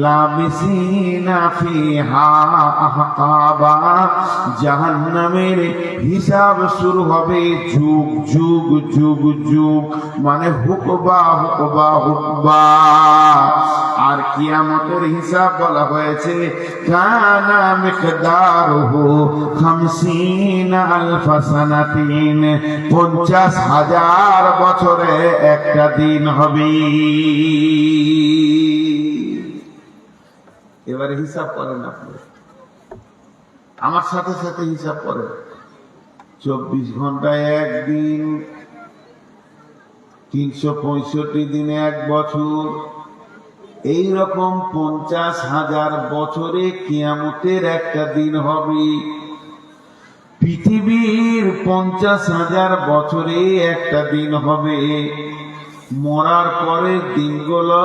A: লাবিসিনা ফিহা আহকাবা। জাহান্নামের হিসাব শুরু হবে যুগ যুগ যুগ যুগ, মানে হুকবা হুকবা হুকবা। আর কিয়ামতের হিসাব বলা হয়েছে কানা মিকদারুহু 50 আলফ সানাতিন, 50,000 বছরে একটা দিন হবে। এবারে হিসাব করেন আপনি, আমার সাথে সাথে হিসাব করেন। 24 ঘন্টায় একদিন, 365 দিনে এক বছর, এই রকম 50,000 বছরে কিয়ামতের একটা দিন হবে। পৃথিবীর 50,000 বছরে একটা দিন হবে। মরার পরের দিনগুলো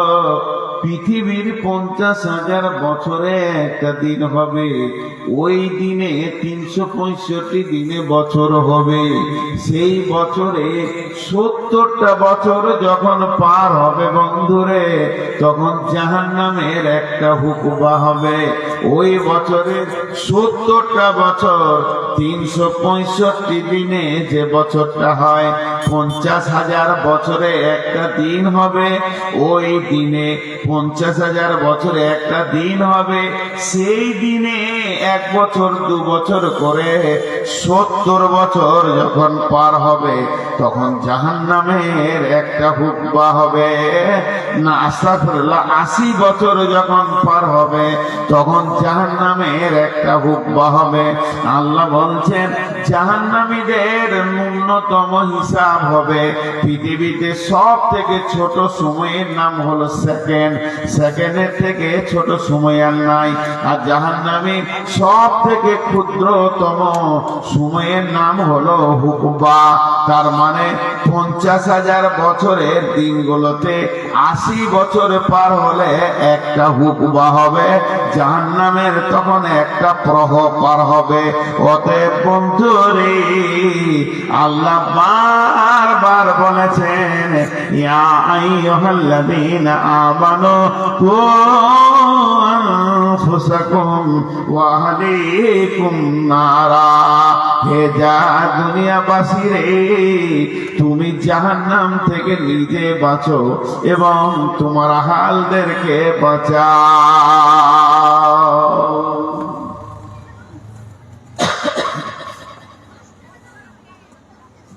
A: পৃথিবীর 50,000 বছরে একটা দিন হবে। ওই দিনে 365 দিনে বছর হবে। সেই বছরে 70টা বছর যখন পার হবে বন্ধুরে, তখন জাহান্নামের একটা হুকুবা হবে। ওই বছরের 70টা বছর 365 দিনে যে বছরটা হয়, 50,000 বছরে একটা দিন হবে। ওই দিনে 50,000 বছরে একটা দিন হবে। সেই দিনে 1 বছর 2 বছর করে 70 বছর যখন পার হবে, তখন জাহান্নামের একটা হুকবা হবে। না আস্তাগফিরুল্লাহ, 80 বছর যখন পার হবে, তখন জাহান্নামের একটা হুকবা হবে। আল্লাহ বলছেন জাহান্নামীদের ন্যূনতম হিসাব হবে। পৃথিবীতে সব থেকে ছোট সময়ের নাম হলো সেকেন্ড, সেকেন্ডের থেকে ছোট সময় আর নাই। আর জাহান্নামীর সব থেকে ক্ষুদ্রতম সময়ের নাম হলো হুকবা। তার মানে 50,000 বছরের দিনগুলোতে 80 বছর পার হলে একটা হুকবা হবে। জাহান্নামের তখন একটা প্রহর পার হবে। অতএব বন্ধুরে, আল্লাহ বারবার বলেছেন ইয়া আইয়ুহাল্লাযীনা আমানু কু আনফুসাকুম ওয়া আহলিকুম নারা। হে যা দুনিয়াবাসী রে, তুমি জাহান্নাম থেকে নিজে বাঁচো এবং তোমার আহলদেরকে বাঁচাও।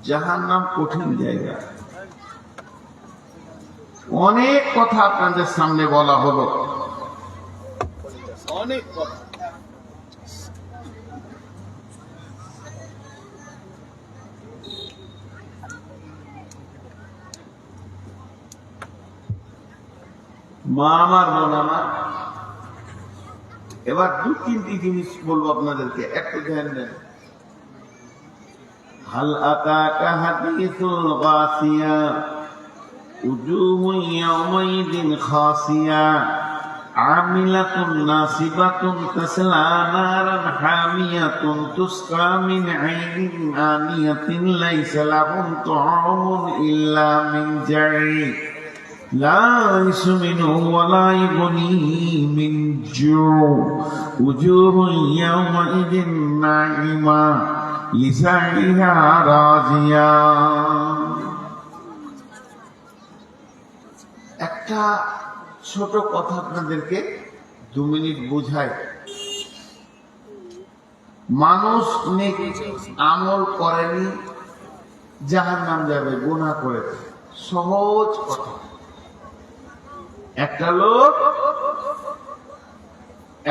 A: জাহান্নাম কঠিন জায়গা। অনেক কথা আপনাদের সামনে বলা হলো, অনেক কথা। মা আমার, বোন আমার, এবার 2-3টি জিনিস বলবো আপনাদেরকে, একটু ধ্যান দেন। হাল আতাকা হাদিসুল গাসিয়া উজুহু ইয়াওমাইদিন খাসিয়া আমিলাতুন নাসিবাতুন তাসলা নারান হামিয়াতুন তুসকা মিন আইনিন আনিয়াতিন লাইসা লাহুম তুআমুন ইল্লা মিন জাই লা ইসমিনু ওয়ালা ইগুনি মিন জু উজুহু ইয়াওমাইদিন নাইমা লিসাইহা রাজিয়া। একটা ছোট কথা আপনাদেরকে 2 মিনিট বুঝাই। মানুষ নেক আমল করেনি, জাহান্নাম যাবে, গুনাহ করেছে। সহজ কথা।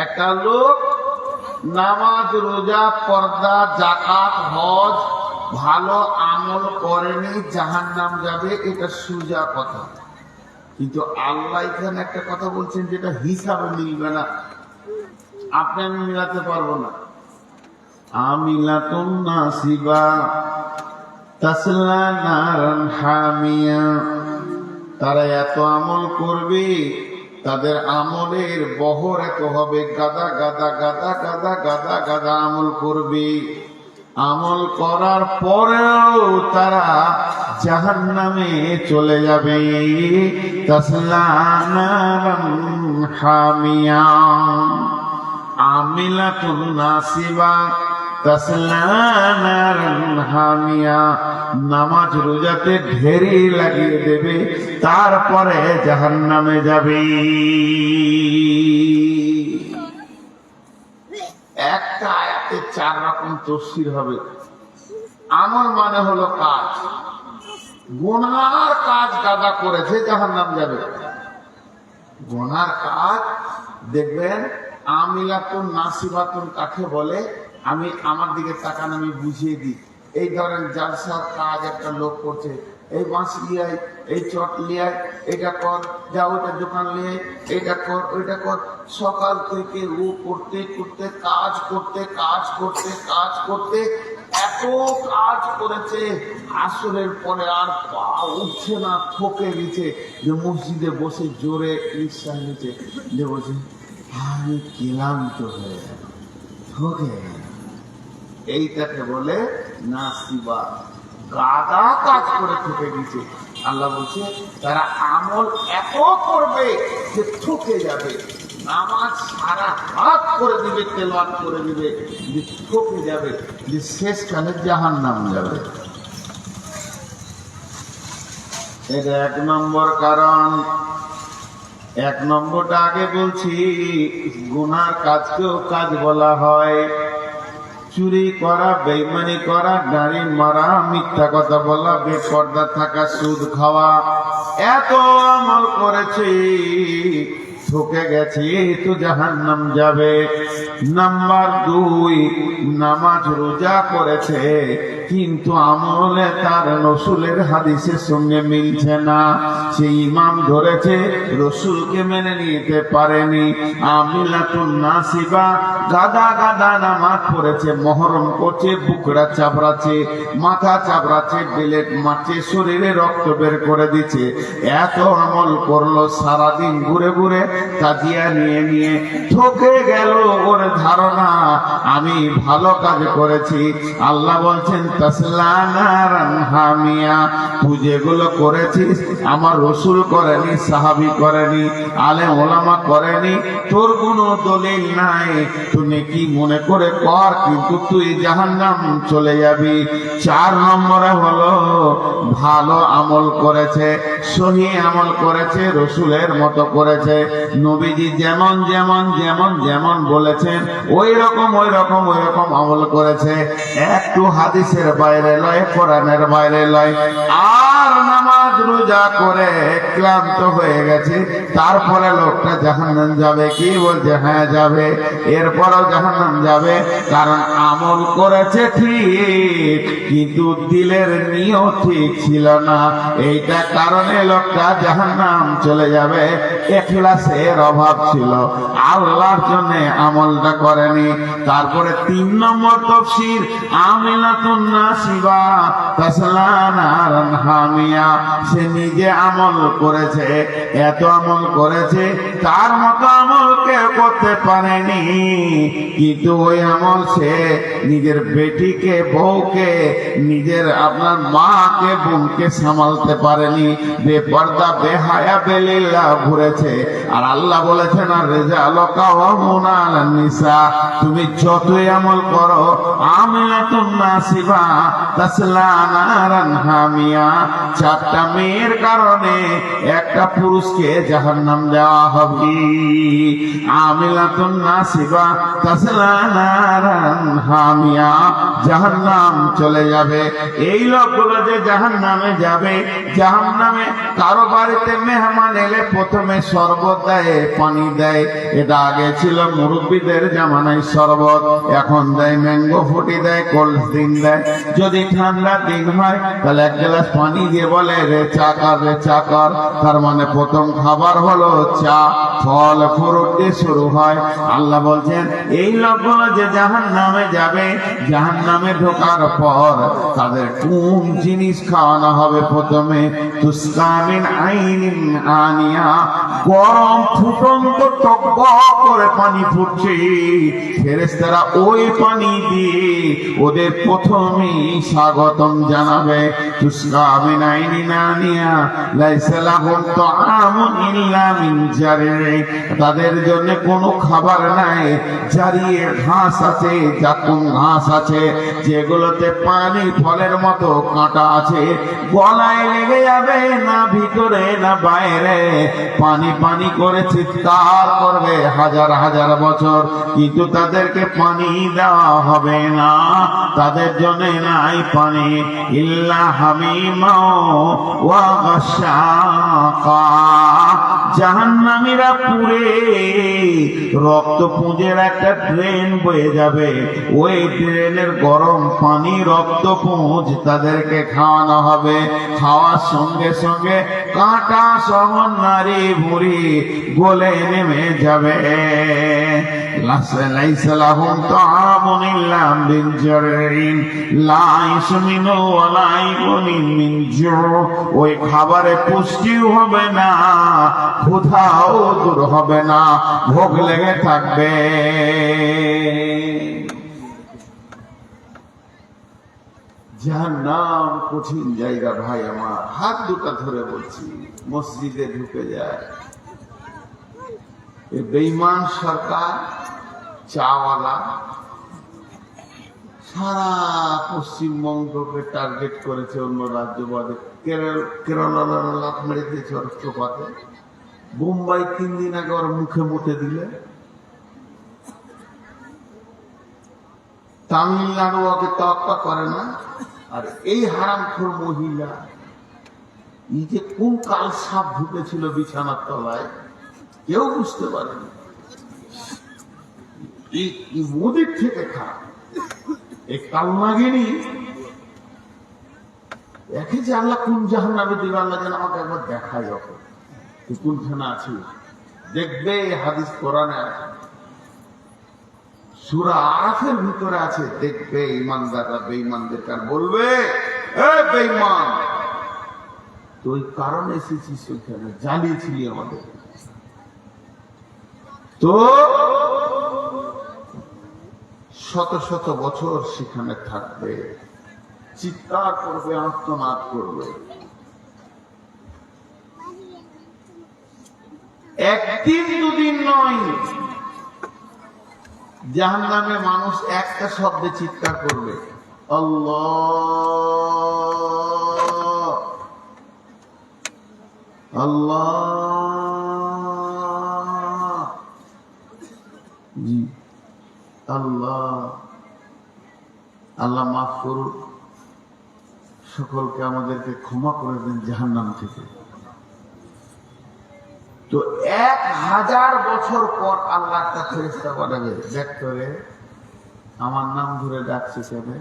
A: একটা লোক নামাজ, রোজা, পর্দা, যাকাত, হজ ভালো আমল করেনি জাহান্নাম যাবে, এটা সোজা কথা। কিন্তু আল্লাহ এখানে একটা কথা বলছেন যেটা হিসাবে মিলবে না, আপনি আমি মিলাতে পারবো না। আমিলাতুন নাসিবা তাসলা নারান হামিয়া, তারা এত আমল করবে, তাদের আমলের বহর এত হবে, গাদা গাদা গাদা গাদা গাদা গাদা আমল করবে। আমল করার পরেও তারা জাহান্নামে চলে যাবে। তাসলা নারান হামিয়া, আমিলাতুন নাসিবা তাসলা নারান হামিয়া, নামাজ রোজাতে ঢেরি লাগিয়ে দেবে, তারপরে জাহান্নামে যাবে। একটা আয়াতে 4 রকম তাফসীর হবে। আমল মানে হলো কাজ, গুনার কাজ গাদা করেছে জাহান্নাম যাবে। গুনার কাজ দেখবেন আমিলাতুন নাসিবাতুন কাকে বলে, আমি আমার দিকে তাকান, আমি বুঝিয়ে দিই। এই ধরেন জালসার কাজ একটা লোক করছে, এই বাঁশ লিয়াই, এই চট লিয়াই, এটা কর, যা ওইটা দোকান লিয়াই, এটা কর, ওইটা কর। সকাল থেকে ও করতে করতে কাজ করতে কাজ করতে কাজ করতে এত কাজ করেছে, আসরের পরে আর পা উঠছে না, থকে গেছে, যে মসজিদে বসে জোরে নিঃশ্বাস নিচ্ছে, যে বলছে আমি ক্লান্ত হয়ে গেল, থকে গেল। এইটাকে বলে নাসিবা, গাদা কাজ করে থকে গেছে। আল্লাহ বলছে তারা আমল এত করবে যে থকে যাবে, নামাজ সারা রাত করে দিবে, তেলাওয়াত করে দিবে, যে থকে যাবে, যে শেষকালে জাহান্নাম যাবে। এটা 1 নম্বর কারণ। 1 নম্বরটা আগে বলছি, গুনার কাজকেও কাজ বলা হয়। চুরি করা, বেঈমানি করা, গাড়ি মারা, মিথ্যা কথা বলা, বেপরদা থাকা, সুদ খাওয়া, এত আমল করেছে, ঠকে গেছে, তো জাহান্নাম যাবে। নাম্বার 2, নামাজ রোজা করেছে কিন্তু আমলে তার রসুলের হাদিসের সঙ্গে মিলছে না, সে ইমাম ধরেছে, রসুলকে মেনে নিতে পারেনি। আমিলাতুন নাসিবা, গাদা গাদা নামাজ পড়েছে, মহরম করছে, বুকরা চাপড়াচ্ছে, মাথা চাপড়াচ্ছে, বেলেট মারছে, শরীরে রক্ত বের করে দিচ্ছে, এত আমল করলো, সারাদিন ঘুরে ঘুরে তাজিয়া নিয়ে নিয়ে ঠকে গেল। ওর ধারণা আমি ভালো কাজ করেছি। আল্লাহ বলছেন তাসলা নারান হামিয়া, তুই যেগুলো করেছিস আমার রসুল করেনি, সাহাবী করেনি, আলেম ওলামা করেনি, তোর কোনো দলিল নাই, তুই কি মনে করে কর, কিন্তু তুই জাহান্নাম চলে যাবি। 4 নম্বরে হলো ভালো আমল করেছে, সহি আমল করেছে, রসুলের মতো করেছে, নবীজি যেমন যেমন যেমন যেমন বলেছেন ওই রকম ওই রকম ওই রকম আমল করেছে, একটু হাদিসের বাইরে লয়, কোরআনের বাইরে লয়। আর নামাজ রোজা করে ক্লান্ত হয়ে গেছে, তারপরে লোকটা জাহান্নাম যাবে। কি বলছে? হ্যাঁ যাবে। এরপরেও জাহান্নাম যাবে, কারণ আমল করেছে ঠিক কিন্তু দিলের নিয়ত ঠিক ছিল না, এইটা কারণে লোকটা জাহান্নাম চলে যাবে। ইখলাসের অভাব ছিল, আল্লাহর জন্য আমলটা করেনি। তারপরে 3 নম্বর তাফসীর, আমিলাতুন নাসিবা তাসলা নারান হামিয়া, সে নিজে আমল করেছে, এত আমল করেছে, তার মতো আমল কেউ করতে পারেনি, কিন্তু ওই আমল সে নিজের বেটিকে, বউকে, নিজের আপনার মাকে, বোনকে সামালতে পারেনি, বেপর্দা বেহায়া বেলিল্লাহ ঘুরেছে। আর আল্লাহ বলেছেন আর রিজালু কাওয়ামুনা আলান নিসা, তুমি যতই আমল করো, আমিলাতুন নাসিবা তাসলা নারান হামিয়া, চারটা মেয়ের কারণে একটা পুরুষকে জাহান্নাম দেওয়া হবে। আমিলাতুন নাসিবা তাসলা নারান হামিয়া, জাহান্নাম চলে যাবে। এই লোকগুলো যে জাহান্নামে যাবে, জাহান্নামে কারো বাড়িতে মেহমান এলে প্রথমে শরবত দেয়, পানি দেয়। এটা আগে ছিল মুরব্বীদের জামানায় শরবত, এখন দেয় ম্যাঙ্গো ফুটি দেয়, কোল্ড ড্রিঙ্ক দেয়। যদি ঠান্ডা দিন হয় তাহলে এক গ্লাস পানি দিয়ে বলে রে চা কর, রে চা কর। তার মানে প্রথম খাবার হলো চা, ফল ফ্রুট দিয়ে শুরু হয়। আল্লাহ বলছেন এই লোকগুলো যে জাহান্নামে যাবে, জাহান্নামে ঢোকার পর তাদের কোন জিনিস খাওয়ানো হবে? প্রথমে তুসকামিন আইনিন আনিয়া, গরম ফুটন্ত টকবক করে পানি ফুটছে। ফেরেশতারা ওই পানি দিয়ে ওদের প্রথমেই স্বাগতম জানাবে। তুসকামিন আইনিন আনিয়া লাইসা লাহুম তাআমুন ইল্লা মিন জারি, তাদের জন্য কোনো খাবার নাই, জারিয়ে ঘাস আছে, জাকুম ঘাস আছে, যেগুলোতে পানি ফলের মতো কাঁটা আছে, গলায় লেগে যাবে, না ভিতরে না বাইরে, পানি পানি করে চিৎকার করবে হাজার হাজার বছর, কিন্তু তাদেরকে পানি দেওয়া হবে না। তাদের জন্য নাই পানি, ইল্লা হামিমা ওয়া গাসাকা। জাহান্নামীরা পুরে রক্ত পুঁজের একটা ট্রেন বয়ে যাবে, ওই ট্রেনের গরম পানি রক্ত পুঁজ তাদেরকে খাওয়ানো হবে। খাওয়ার সঙ্গে সঙ্গে কাঁটা সহ নারী ভুঁড়ি গলে নেমে যাবে। লাইসা লাহুম তাআমুন ইল্লা মিন জারিন লা ইয়াসমিনু ওয়া লা ইয়াগুনি মিন জু, ওই খাবারে পুষ্টিও হবে না, ক্ষুধাও দূর হবে না, ভোগ লেগে থাকবে। জাহান্নাম কঠিন জায়গা ভাই আমার, হাত দুটা ধরে বলছি। মসজিদে ঢুকে যায় এই বেঈমান সরকার, চাওয়ালা, সারা পশ্চিমবঙ্গকে টার্গেট করেছে, অন্য রাজ্য বাদে কেরলা লাভ মেরে দিয়েছে অর্থপাতে। বোম্বাই 3 দিন আগে ওর মুখে মুতে দিলে, তামিলনাড়ু ওকে তোয়াক্কা করে না। আর এই হারামখোর মহিলা, এই যে কোন কাল সাপ ঢুকেছিল বিছানার তলায় কেউ বুঝতে পারেনি। মোদির থেকে খারাপ এই কালনাগিনী একে যে আল্লাহ কোন জাহান্নামে দিবে, আল্লাহ যেন আমাকে একবার দেখায়। যখন কোনখানে আছে দেখবে, হাদিস কোরআনে আছে, সূরা আরাফের ভিতরে আছে, দেখবে ইমানদাররা বেঈমানদের কার বলবে এ বেঈমান, তুই কারণ এসেছিস সেখানে, জ্বালিয়েছিলি আমাদের, তো শত শত বছর সেখানে থাকবে, চিৎকার করবে, আর্তনাদ করবে। একদিন দুদিন নয়, জাহান্নামে মানুষ একটা শব্দে চিৎকার করবে, আল্লাহ আল্লাহ, জি আল্লাহ। আল্লাহ মাফ করুন, সকলকে আমাদেরকে ক্ষমা করে দেন জাহান্নাম থেকে। তো 1000 বছর পর আল্লাহ একটা ফেরেশতা পাঠাবে, দেখ করে আমার নাম ধরে ডাকছে কেবে।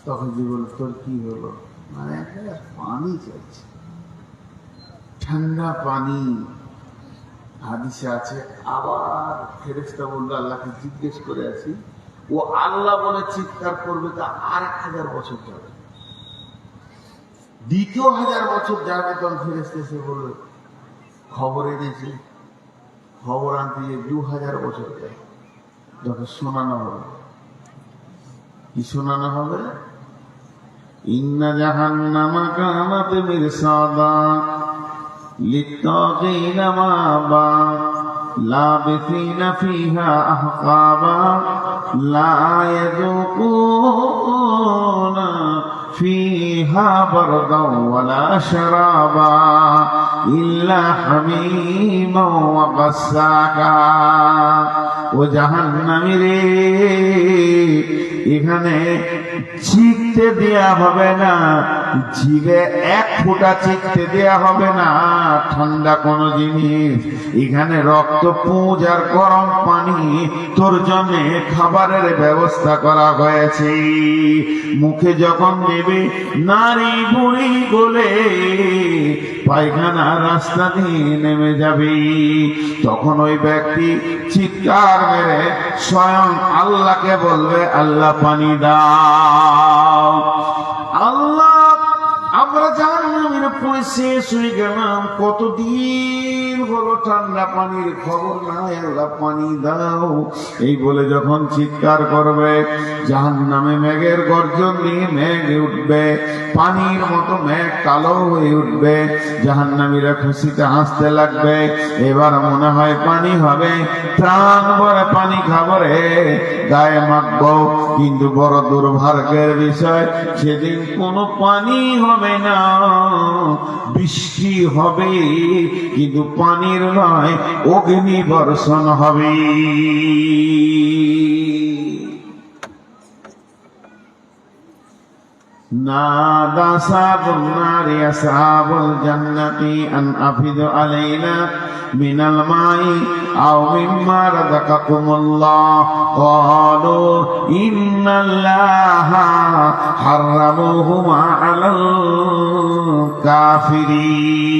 A: তখন যে বল তোর কি হলো, মানে পানি চাইছে, ঠান্ডা পানি। হাদিসে আছে, আবার ফেরেশতা বললো আল্লাহকে জিজ্ঞেস করে আছি, ও আল্লাহ বলে চিৎকার করবে, তা আর 1000 বছর যাবে। দ্বিতীয় 1000 বছর যাবে, তখন ফেরেশতা এসে বলবে খবর এনেছি, খবর আনতে 2000 বছর যায়। যখন শোনানো হবে, কি শোনানো হবে? ইন্না জাহান্নামা কানাত মিরসাদা লিত্তাগিনা মাবা লাবিসিনা ফিহা আহকাবা লা ইয়াযুকুনা ফিহা বারদাও ওয়ালা শারাবা ইল্লা হামীমা ওয়া গাসসাকা। ও জাহান্নামী রে, এখানে চিকতে দেয়া হবে না, জিভে এক ফোঁটা চিকতে দেয়া হবে না ঠান্ডা কোন জিনিস। এখানে রক্ত পুঁজ আর গরম পানি তোর জন্য খাবারের ব্যবস্থা করা হয়েছে। মুখে যখন নেবে নারী বুড়ি গলে পায়খানা রাস্তা দিয়ে নেমে যাবে, তখন ওই ব্যক্তি চিৎকার মেরে স্বয়ং আল্লাহকে বলবে, আল্লাহ পানি দাও। আল্লাহ, আমরা জাহান্নামের পুরে শেষ হয়ে গেলাম, কতদিন হলো ঠান্ডা পানির খবর নাই, আল্লাহ পানি দাও। এই বলে যখন চিৎকার করবে, জাহান্নামে মেঘের গর্জন দিয়ে মেঘ উঠবে, পানির মতো মেঘ কালো হয়ে উঠবে। জাহান্নামীরা খুশিতে হাসতে লাগবে, এবার মনে হয় পানি হবে, প্রাণ ভরে পানি খাবো রে, গায়ে মাখবো। কিন্তু বড় দুর্ভাগ্যের বিষয়, সেদিন কোনো পানি হবে না, বৃষ্টি হবে কিন্তু পানির নয়, অগ্নি বর্ষণ হবে। নাদা সাবুন নারি আসহাবুল জান্নাতি আন আফিদু আলাইনা মিনাল মাই আও মিম্মা রাযাকাকুমুল্লাহ ক্বালু ইন্নাল্লাহা হারামাহুমা আলাল কাফিরিন।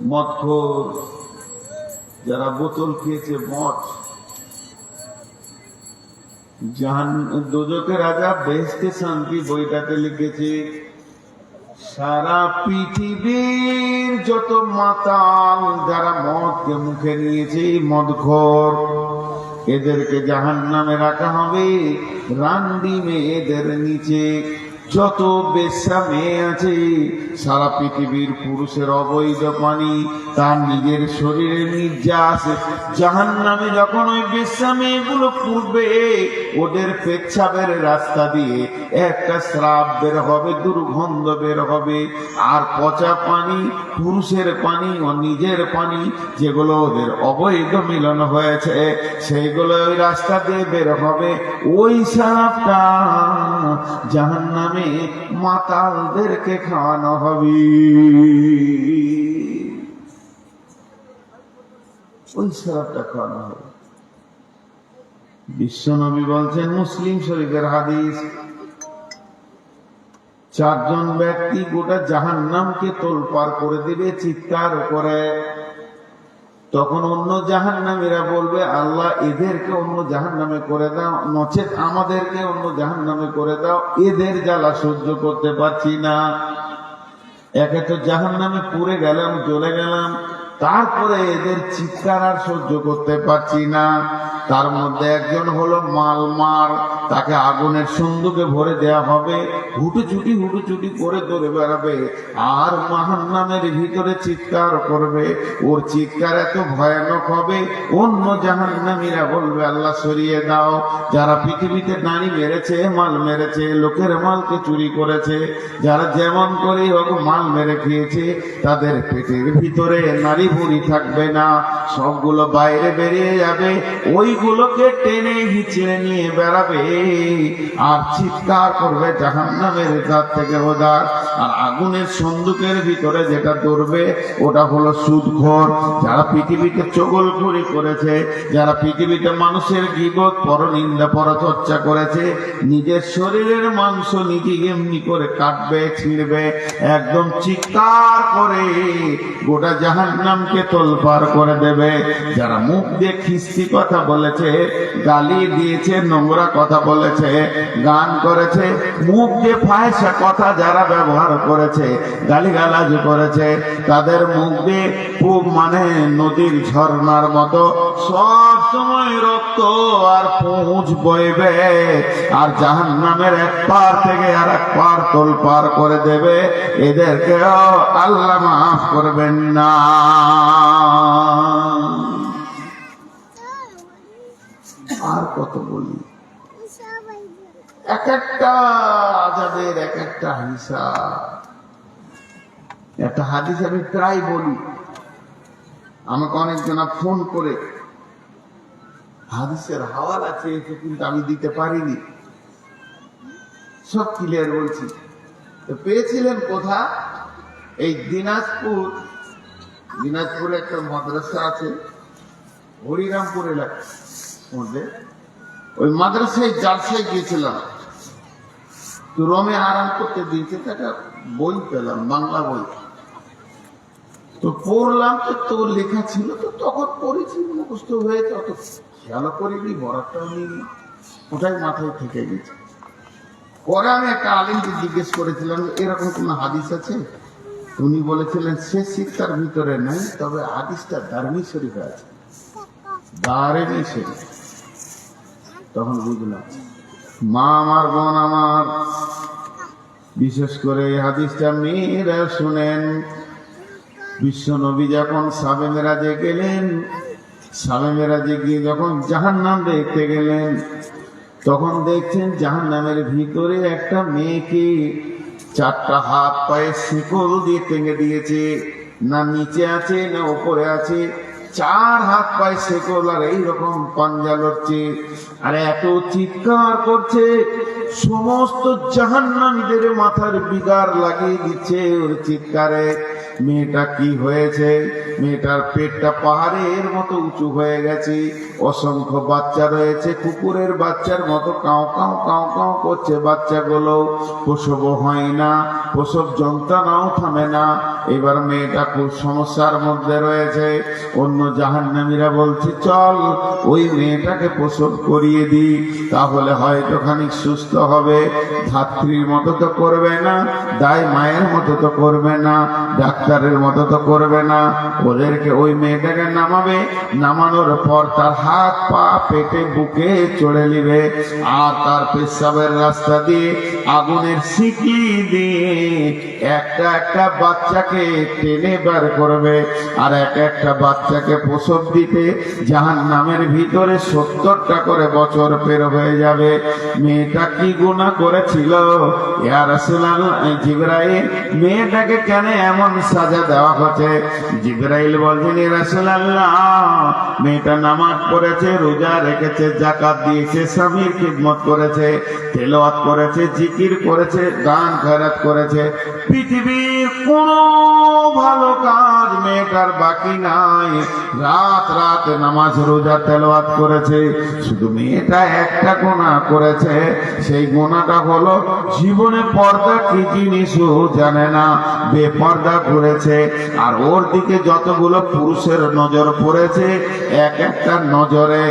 A: মদখোর যারা বোতল খেয়েছে, মদ, দোজখের আযাব বেহেশতে শান্তি বইটাতে লিখেছে, সারা পৃথিবীর যত মাতাল যারা মদকে মুখে নিয়েছে, মদখোর, এদেরকে জাহান্নামে রাখা হবে রান্ডি মেয়েদের নিচে। যত বেশ্যা মেয়ে আছে, সারা পৃথিবীর পুরুষের অবৈধ পানি তার নিজের শরীরে নির্যাস, জাহান্নামে যখন ওই বেশ্যা মেয়েগুলো পূর্বে, ওদের পেচ্ছাবের রাস্তা দিয়ে একটা শ্রাপ বের হবে, দুর্গন্ধ বের হবে, আর পচা পানি, পুরুষের পানি ও নিজের পানি, যেগুলো ওদের অবৈধ মিলন হয়েছে, সেইগুলো ওই রাস্তা দিয়ে বের হবে। ওই শ্রাপটা জাহান্নামে মাতালদেরকে খাওয়ানো হবে। ওই শ্রাপটা খাওয়ানো হবে। বিশ্বনবী বলছেন, মুসলিম শরীফের হাদিস, চারজন ব্যক্তি গোটা জাহান্নামকে তোলপাড় করে দিবে চিৎকার করে। তখন অন্য জাহান্নামীরা বলবে, আল্লাহ এদেরকে অন্য জাহান্নামে করে দাও, নচেত আমাদেরকে অন্য জাহান্নামে করে দাও, এদের জ্বালা সহ্য করতে পারছি না। একে তো জাহান্নামে পুড়ে গেলাম, জ্বলে গেলাম, তারপরে এদের চিৎকার আর সহ্য করতে পারছি না। তার মধ্যে একজন হলো মালমার, তাকে আগুনের সন্দুকে ভরে দেয়া হবে, হুটুচুটি করে দৌড়ে বেড়াবে, আর জাহান্নামের ভিতরে চিৎকার করবে। ওর চিৎকার এত ভয়ানক হবে, অন্য জাহান্নামীরা বলবে, আল্লাহ সরিয়ে দাও। যারা পৃথিবীতে নারী মেরেছে, মাল মেরেছে, লোকের মালকে চুরি করেছে, যারা যেমন করে হোক মাল মেরে খেয়েছে, তাদের পেটের ভিতরে নারী বুড়ি থাকবে না, সবগুলো বাইরে বেরিয়ে যাবে, ওইগুলোকে টেনে হিচড়ে নিয়ে বেড়াবে আর চিৎকার করবে জাহান্নামের ধার থেকে ওধার। আর আগুনের সন্দুকের ভিতরে যেটা দৌড়বে, ওটা হলো সুদখোর, যারা পৃথিবীতে চগলখড়ি করেছে, যারা পৃথিবীতে মানুষের গীবত, পরনিন্দা, পরচর্চা করেছে, নিজের শরীরের মাংস নিজে এমনি করে কাটবে, ছিঁড়বে, একদম চিৎকার করে গোটা জাহান্নামকে তোলপাড় করে দেবে। যারা মুখ দিয়ে খিস্তি কথা বলেছে, গালি দিয়েছে, নোংরা কথা বলেছে, গান করেছে, মুখ দিয়ে ফাহিশা কথা যারা ব্যবহার করেছে, গালিগালাজ করেছে, তাদের মুখ দিয়ে খুব নদীর ঝর্ণার মতো সব সময় রক্ত আর পুঁজ বইবে, আর জাহান্নামের এক পার থেকে আর এক পার তোলপাড় করে দেবে। এদেরকেও আল্লাহ মাফ করবেন না। আর কত বলি, এক একটা আজাদের এক একটা হিসাব। একটা হাদিস আমি প্রায় বলি, আমাকে অনেকজনা ফোন করে হাদিসের হাওয়ালা চেয়েছে, কিন্তু আমি দিতে পারিনি, সব ক্লিয়ার বলছি। তো পেয়েছিলেন কোথা? এই দিনাজপুরে একটা মাদ্রাসা আছে হরিরামপুর এলাকার মধ্যে, ওই মাদ্রাসায় জালসায় গিয়েছিলাম, তো রোমে আরাম করতে দিয়েছে, একটা বই পেলাম, বাংলা বই, তো পড়লাম, তো লেখা ছিল, তো তখন পড়েছি, মুখস্থ হয়েছে, অত খেয়াল করিনি, বরাতটাও নিইনি, ওটাই মাথায় থেকে গেছে। পরে আমি একটা আলিমকে জিজ্ঞেস করেছিলাম এরকম কোন হাদিস আছে, উনি বলেছিলেন সে শিক্ষার ভিতরে নাই, তবে হাদিসটা দারমি শরীফে আছে, দারমি শরীফ। তখন বুঝলাম, মা আমার, বোন আমার, বিশেষ করে এই হাদিসটা মেয়েরা শুনেন। বিশ্ব নবী যখন সাবে মেরাজে গেলেন, সাবে মেরাজে গিয়ে যখন জাহান্নাম দেখতে গেলেন, তখন দেখছেন জাহান্নামের ভিতরে একটা মেয়েকে 4টা হাত পায়ে শিকল দিয়ে টেঙে দিয়েছে, না নিচে আছে না উপরে আছে, 4 হাত পায়ে শিকল, আর এইরকম পাঞ্জা লড়ছে, আর এত চিৎকার করছে, সমস্ত জাহান্নামীদের মাথার বিগার লাগিয়ে দিচ্ছে ওর চিৎকারে। মেয়েটা কি হয়েছে? মেয়েটার পেটটা পাহাড়ের মতো উঁচু হয়ে গেছে, অসংখ্য বাচ্চা রয়েছে, কুকুরের বাচ্চার মতো কাউ কাউ কাউ কাউ করছে বাচ্চাগুলো, প্রসবও হয় না, প্রসব যন্ত্রণাও থামে না। এবার মেয়েটা খুব সমস্যার মধ্যে রয়েছে। অন্য জাহান্নামীরা বলছে চল ওই মেয়েটাকে প্রসব করিয়ে দিই, তাহলে হয়তো খানিক সুস্থ হবে। ধাত্রীর মতো তো করবে না, দায় মায়ের মতো তো করবে না, ডাক্তারের মতো তো করবে না। ওদেরকে ওই মেয়েটাকে নামাবে, নামানোর পর তার হাত পা পেটে বুকে চড়ে নিবে, আর তার পেশাবের রাস্তা দিয়ে আগুনের শিকি দিয়ে একটা একটা বাচ্চাকে টেনে বার করবে, আর এক একটা বাচ্চাকে প্রসব দিতে জাহান্নামের ভিতরে 70টা করে বছর পের হয়ে যাবে। মেয়েটা কি গুনাহ করেছিল ইয়া রাসূলুল্লাহ? জিবরাইল, মেয়েটাকে কেন এমন সাজা দেওয়া হচ্ছে? জিবরাইল বলছেন ইয়া রাসূলুল্লাহ, মেয়েটা নামাজ পড়েছে, রোজা রেখেছে, যাকাত দিয়েছে, স্বামীর খিদমত করেছে, তেলাওয়াত করেছে, জিকির করেছে, গান খয়রাত করেছে, পৃথিবীর কোন ভালো কাজ মেয়েটার বাকি নাই। রাত রাত নামাজ রোজা তেলাওয়াত করেছে, শুধু মেয়েটা একটা গুনাহ করেছে। সেই গুনাহটা হলো জীবনে পর্দা কি জিনিসও জানে না, বেপর্দা করেছে। আর ওর দিকে যতগুলো পুরুষের নজর পড়েছে, এক একটা নজরে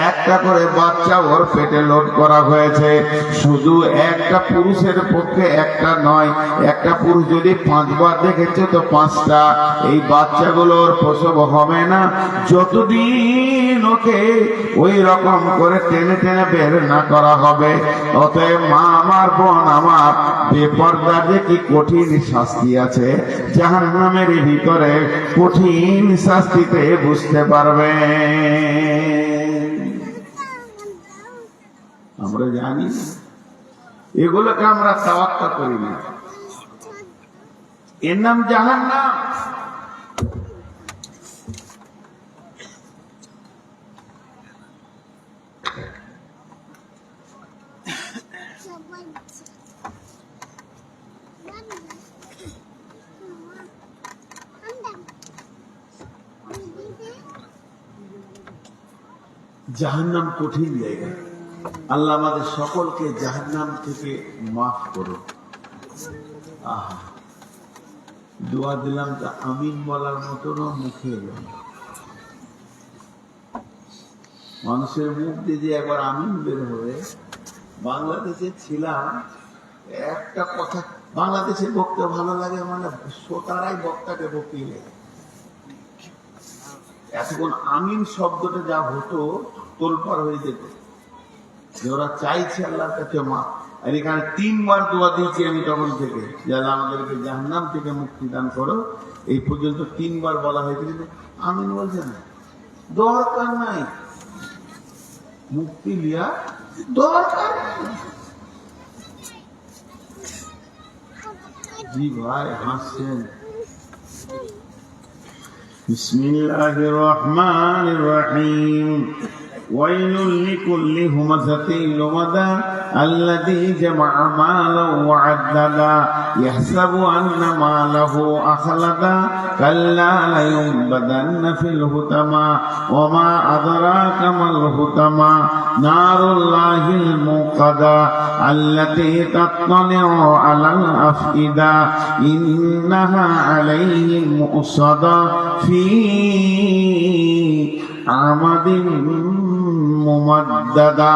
A: একটা করে বাচ্চা ওর পেটে লোড করা হয়েছে। শুধু একটা পুরুষের পক্ষে একটা নয়, একটা পুরুষ যদি 5 বার দেখেছে তো 5টা। এই বাচ্চাগুলোর প্রসব হবে না যতদিন ওকে ওই রকম করে টেনে টেনে বের না করা হবে। অতএব মা আমার, বোন আমার, বেপর্দা যে কি কঠিন শাস্তি আছে জাহান্নামের ভিতরে, কঠিন শাস্তিতে বুঝতে পারবে। আমরা জানি এগুলোকে আমরা তাওয়াক্কা করি না, এর নাম জাহান্নাম। জাহান্নাম কঠিন জায়গা। আল্লাহ আমাদের সকলকে জাহান্নাম থেকে মাফ করো। আহা, দোয়া দিলাম তা আমিন বলার মতন মুখে এলো। মানুষের মুখ দিয়ে যে একবার আমিন বের হবে। বাংলাদেশে ছিলাম, একটা কথা, বাংলাদেশের বক্তা ভালো লাগে, মানে শ্রোতারাই বক্তাকে বকিয়ে লাগে। এতক্ষণ আমিন শব্দটা যা হতো তোলপাড় হয়ে যেত, যে ওরা চাইছে আল্লাহর কাছে মা। আর এখানে 3 বার দোয়া দিয়েছি আমি তখন থেকে, যারা আমাদেরকে জাহান্নাম থেকে মুক্তি দান করো। এই পর্যন্ত 3 বার বলা হয়েছে, কিন্তু আমিন বলছে না। দরকার নাই মুক্তি লিয়া, দরকার নাই। জি ভাই হাসছেন। বিসমিল্লাহির রহমানির রহিম। ওয়াইলুল লিকুল্লি হুমাযাতিন লুমাযা আল্লাযী জামা'a মালান ওয়া 'আদ্দাদা ইয়াহসাবু আন্না মালাহু আখলাদা কাল্লা লায়ুনবাযান্না ফিল হুতামা ওয়া মা আদরাকা মাল হুতামা নারুল্লাহিল মুকাদা আল্লাতী তাত্তালি'ু আলাল আফইদা ইন্নাহা 'আলাইহিম মুসাদা ফি আমাদিন মুমাদ্দাদা।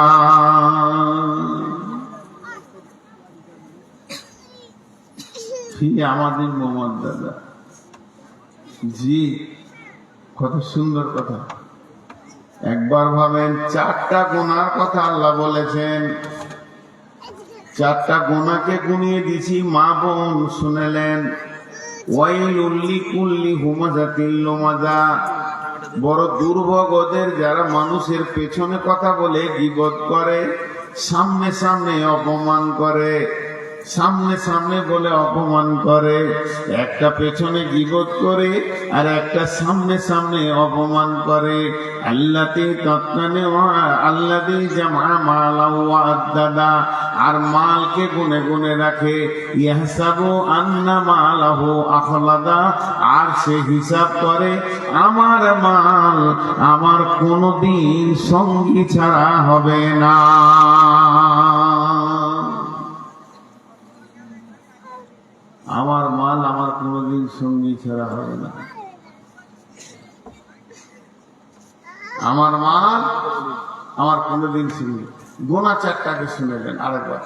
A: ফি আমাদিন মুমাদ্দাদা। জি, কত সুন্দর কথা। একবার ভাবেন, চারটা গুনার কথা আল্লাহ বলেছেন, চারটা গুনাহকে গুনিয়ে দিছি, মা বোন শুনেলেন। ওয়াইলুল লিকুল্লি হুমাযাতিন লুমাযা, বড় দুর্ভোগ ওদের যারা মানুষের পেছনে কথা বলে গীবত করে, সামনে সামনে অপমান করে, সামনে সামনে বলে অপমান করে। একটা পেছনে গীবত করে আর একটা সামনে সামনে অপমান করে। আল্লাতী তাত্তালি'ু আল্লাযী জামা'a মালান ওয়া 'আদ্দাদা, আর মালকে গুনে গুনে রাখে। ইয়াহসাবু আন্না মালাহু আখলাদা, আর সে হিসাব করে আমার মাল আমার কোনদিন সঙ্গী ছাড়া হবে না। আমার মাল আমার কোনদিন সঙ্গী ছাড়া হবে না। আমার মাল আমার কোনদিন সঙ্গী। গোনা চারটাকে শুনেলেন আরেকবার।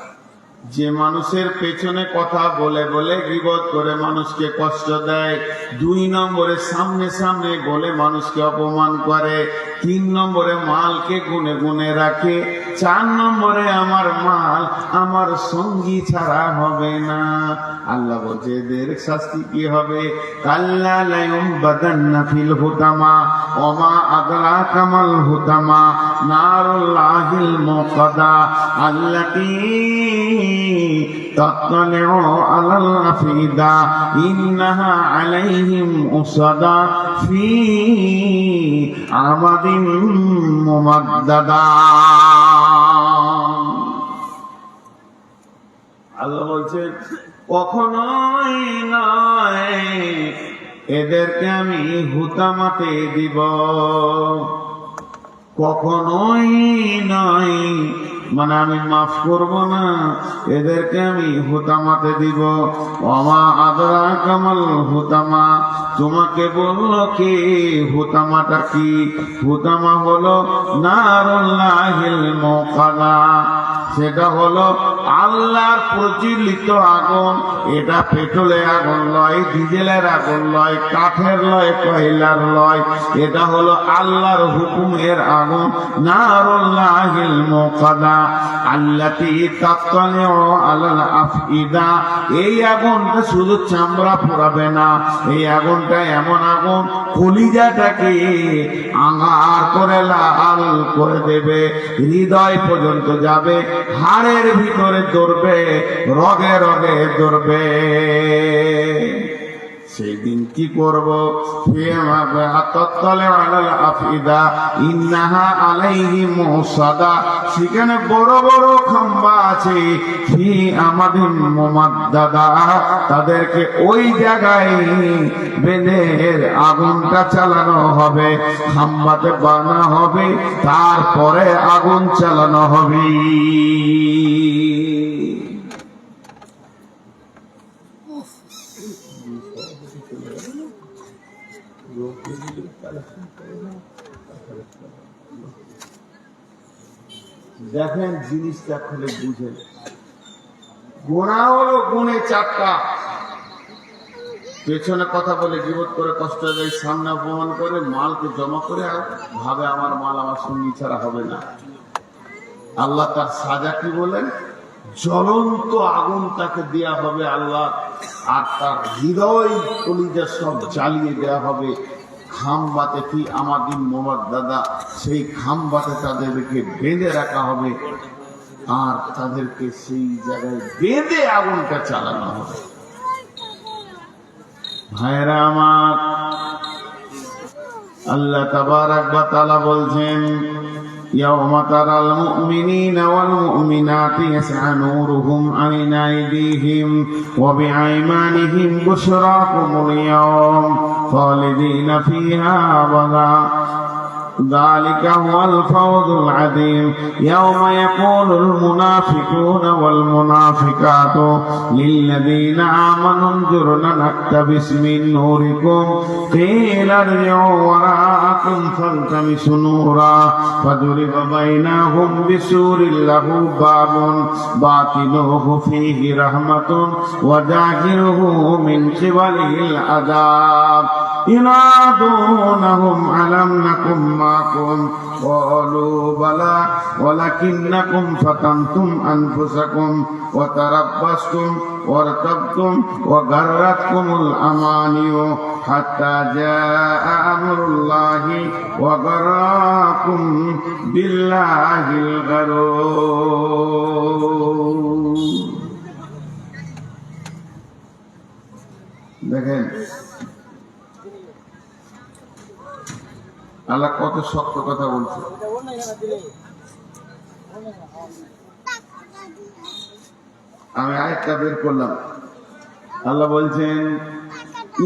A: যে মানুষের পেছনে কথা বলে বলে গীবত করে মানুষকে কষ্ট দেয়, 2 নম্বরে সামনে সামনে বলে মানুষকে অপমান করে, 3 নম্বরে মালকে গুনে গুনে রাখে, 4 নম্বরে আমার মাল আমার সঙ্গী ছাড়া হবে না। আল্লাহ বলছে এদের শাস্তি কি হবে? কাল্লা লায়ুনবাযান্না ফিল হুতামা ওয়া মা আদরাকা মাল হুতামা নারুল্লাহিল মুকাদা আল্লাতী তাত্তালি'ু আলাল আফইদা ইন্নাহা 'আলাইহিম মুসাদা ফি আমাদিন মুমাদ্দাদা। আল্লাহ বলছেন কখনোই নয়, এদেরকে আমি হুতামাতে দিব, কখনোই নয়, মানে আমি মাফ করব না, এদেরকে আমি হুতামাতে দিব। ওমা আদরাকা মাল হুতামা, তোমাকে বলল কে হুতামাটা কি? হুতামা হলো নারুল্লাহিল মুকাদা, সেটা হলো আল্লাহর প্রজ্বলিত আগুন। এটা পেট্রোলের আগুন লয়, ডিজেলের আগুন লয়, কাঠের লয়, কয়লার লয়, এটা হলো আল্লাহর হুকুমের আগুন। নারুল্লাহিল মুকাদা আল্লাতী তাত্তালি'ু আলাল আফইদা, এই আগুনটা শুধু চামড়া পোড়াবে না, এই আগুনটা এমন আগুন কলিজাটাকে আঙ্গার করে লাল করে দেবে, হৃদয় পর্যন্ত যাবে, হাড়ের ভিতরে ধরবে, রগে রগে ধরবে। সেই দিন কি করব? সেখানে বড় বড় খাম্বা আছে, ফি আমাদিন মুমাদ্দাদা, তাদেরকে ওই জায়গায় বেঁধে আগুনটা চালানো হবে, খাম্বাতে বাঁধা হবে, তারপরে আগুন চালানো হবে। দেখেন জিনিসটা খুলে বুঝেন। গুনাহ হলো গুণে চারটা। পেছনে কথা বলে গীবত করে কষ্ট দেয়, সামনে অপমান করে, মালকে জমা করে আর ভাবে আমার মাল আমার সঙ্গী ছাড়া হবে না। আল্লাহ তার সাজা কি বলেন? জ্বলন্ত আগুন তাকে দেয়া হবে আল্লাহ, আর তার হৃদয় কলিজা সব জ্বালিয়ে দেয়া হবে। খাম্বাতে কি আমাদিন মুমাদ্দাদা, সেই খাম্বাতে তাদেরকে বেঁধে রাখা হবে, আর তাদেরকে সেই জায়গায় বেঁধে আগুনটা চালানো হবে। ভাইরা আমার, আল্লাহ তাবারাক ওয়া তাআলা বলছেন يوم ترى المؤمنين والمؤمنات يسعى نورهم بين أيديهم وبأيمانهم بشراكم اليوم خالدين فيها أبدا ذلك هو الفوز العظيم يوم يقول المنافقون والمنافقات للذين آمنوا انظرنا نقتبس من نوركم قيل ارجعوا وراءكم فالتمسوا نورا فضرب بينهم بسور له باب باطنه فيه رحمة وظاهره من قبله العذاب ينادونهم ألم نكن معكم قالوا بلى ولكنكم فتنتم أنفسكم وتربصتم وارتبتم وغرتكم الأماني حتى جاء أمر الله وغركم بالله الغرور দেখেন আল্লাহ কত শক্ত কথা বলছে। আমি আয়াতটা বের করলাম। আল্লাহ বলছেন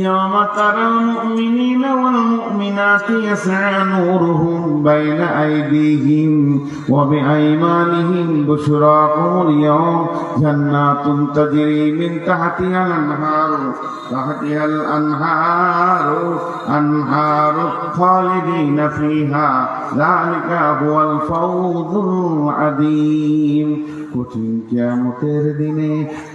A: يوم ترى المؤمنين والمؤمنات يسعى نورهم بين أيديهم وبأيمانهم بشراكم اليوم جنات تجري من تحتها الأنهار خالدين فيها ذلك هو الفوز العظيم কঠিন কিয়ামতের দিনে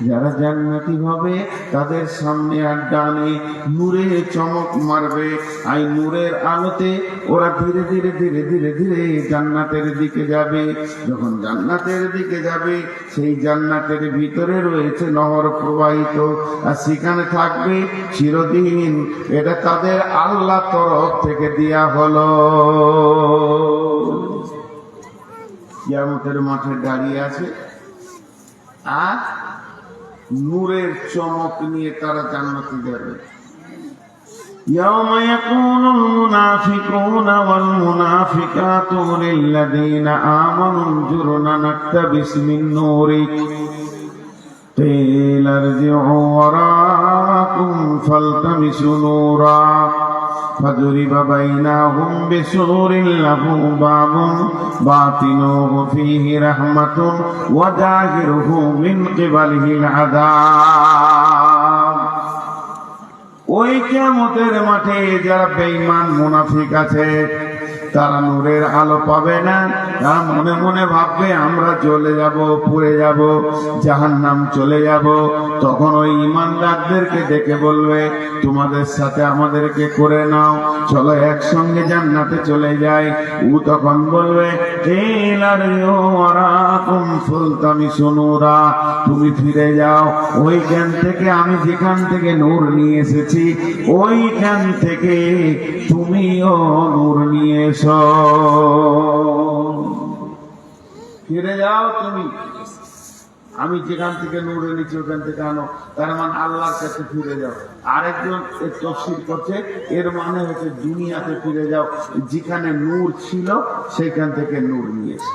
A: যারা জান্নাতি হবে তাদের সামনে আর ডানে নূরে চমক মারবে। এই নূরের আলোতে ওরা ধীরে ধীরে ধীরে ধীরে ধীরে জান্নাতের দিকে যাবে। যখন জান্নাতের দিকে যাবে সেই জান্নাতের ভিতরে রয়েছে নহর প্রবাহিত, আর সেখানে থাকবে চিরদিন। এটা তাদের আল্লাহ তরফ থেকে দেয়া হলো। কিয়ামতের মাঠে দাঁড়িয়ে আছে আর নূরের চমক নিয়ে তারা জান্নাতে যাবে। يوم يقول المنافقون والمنافقات للذين آمنوا انظرنا نقتبس من نورك قيل ارجعوا وراءكم فالتمسوا نورا فضرب بينهم بسور له باب باطنه فيه رحمة وظاهره من قبله العذاب। ওই কিয়ামতের মাঠে যারা বেঈমান মুনাফিক আছে তারা নূরের আলো পাবে না। তারা মনে মনে ভাববে আমরা জ্বলে যাব, পুড়ে যাব, জাহান্নাম চলে যাব। তখন ওই ঈমানদারদেরকে ডেকে বলবে তোমাদের সাথে আমাদেরকে করে নাও, চলো একসঙ্গে জান্নাতে চলে যাই। ও তখন বলবে তুমি ফিরে যাও ওইখান থেকে, আমি যেখান থেকে নূর নিয়ে এসেছি ওইখান থেকে তুমিও নূর নিয়ে এসো। ফিরে যাও তুমি, আমি যেখান থেকে নূর এনেছি ওখান থেকে আনো। তার মানে আল্লাহর কাছে ফিরে যাও। আরেকজন তাফসীর করছে এর মানে হচ্ছে দুনিয়াতে ফিরে যাও, যেখানে নূর ছিল সেখান থেকে নূর নিয়ে এসো।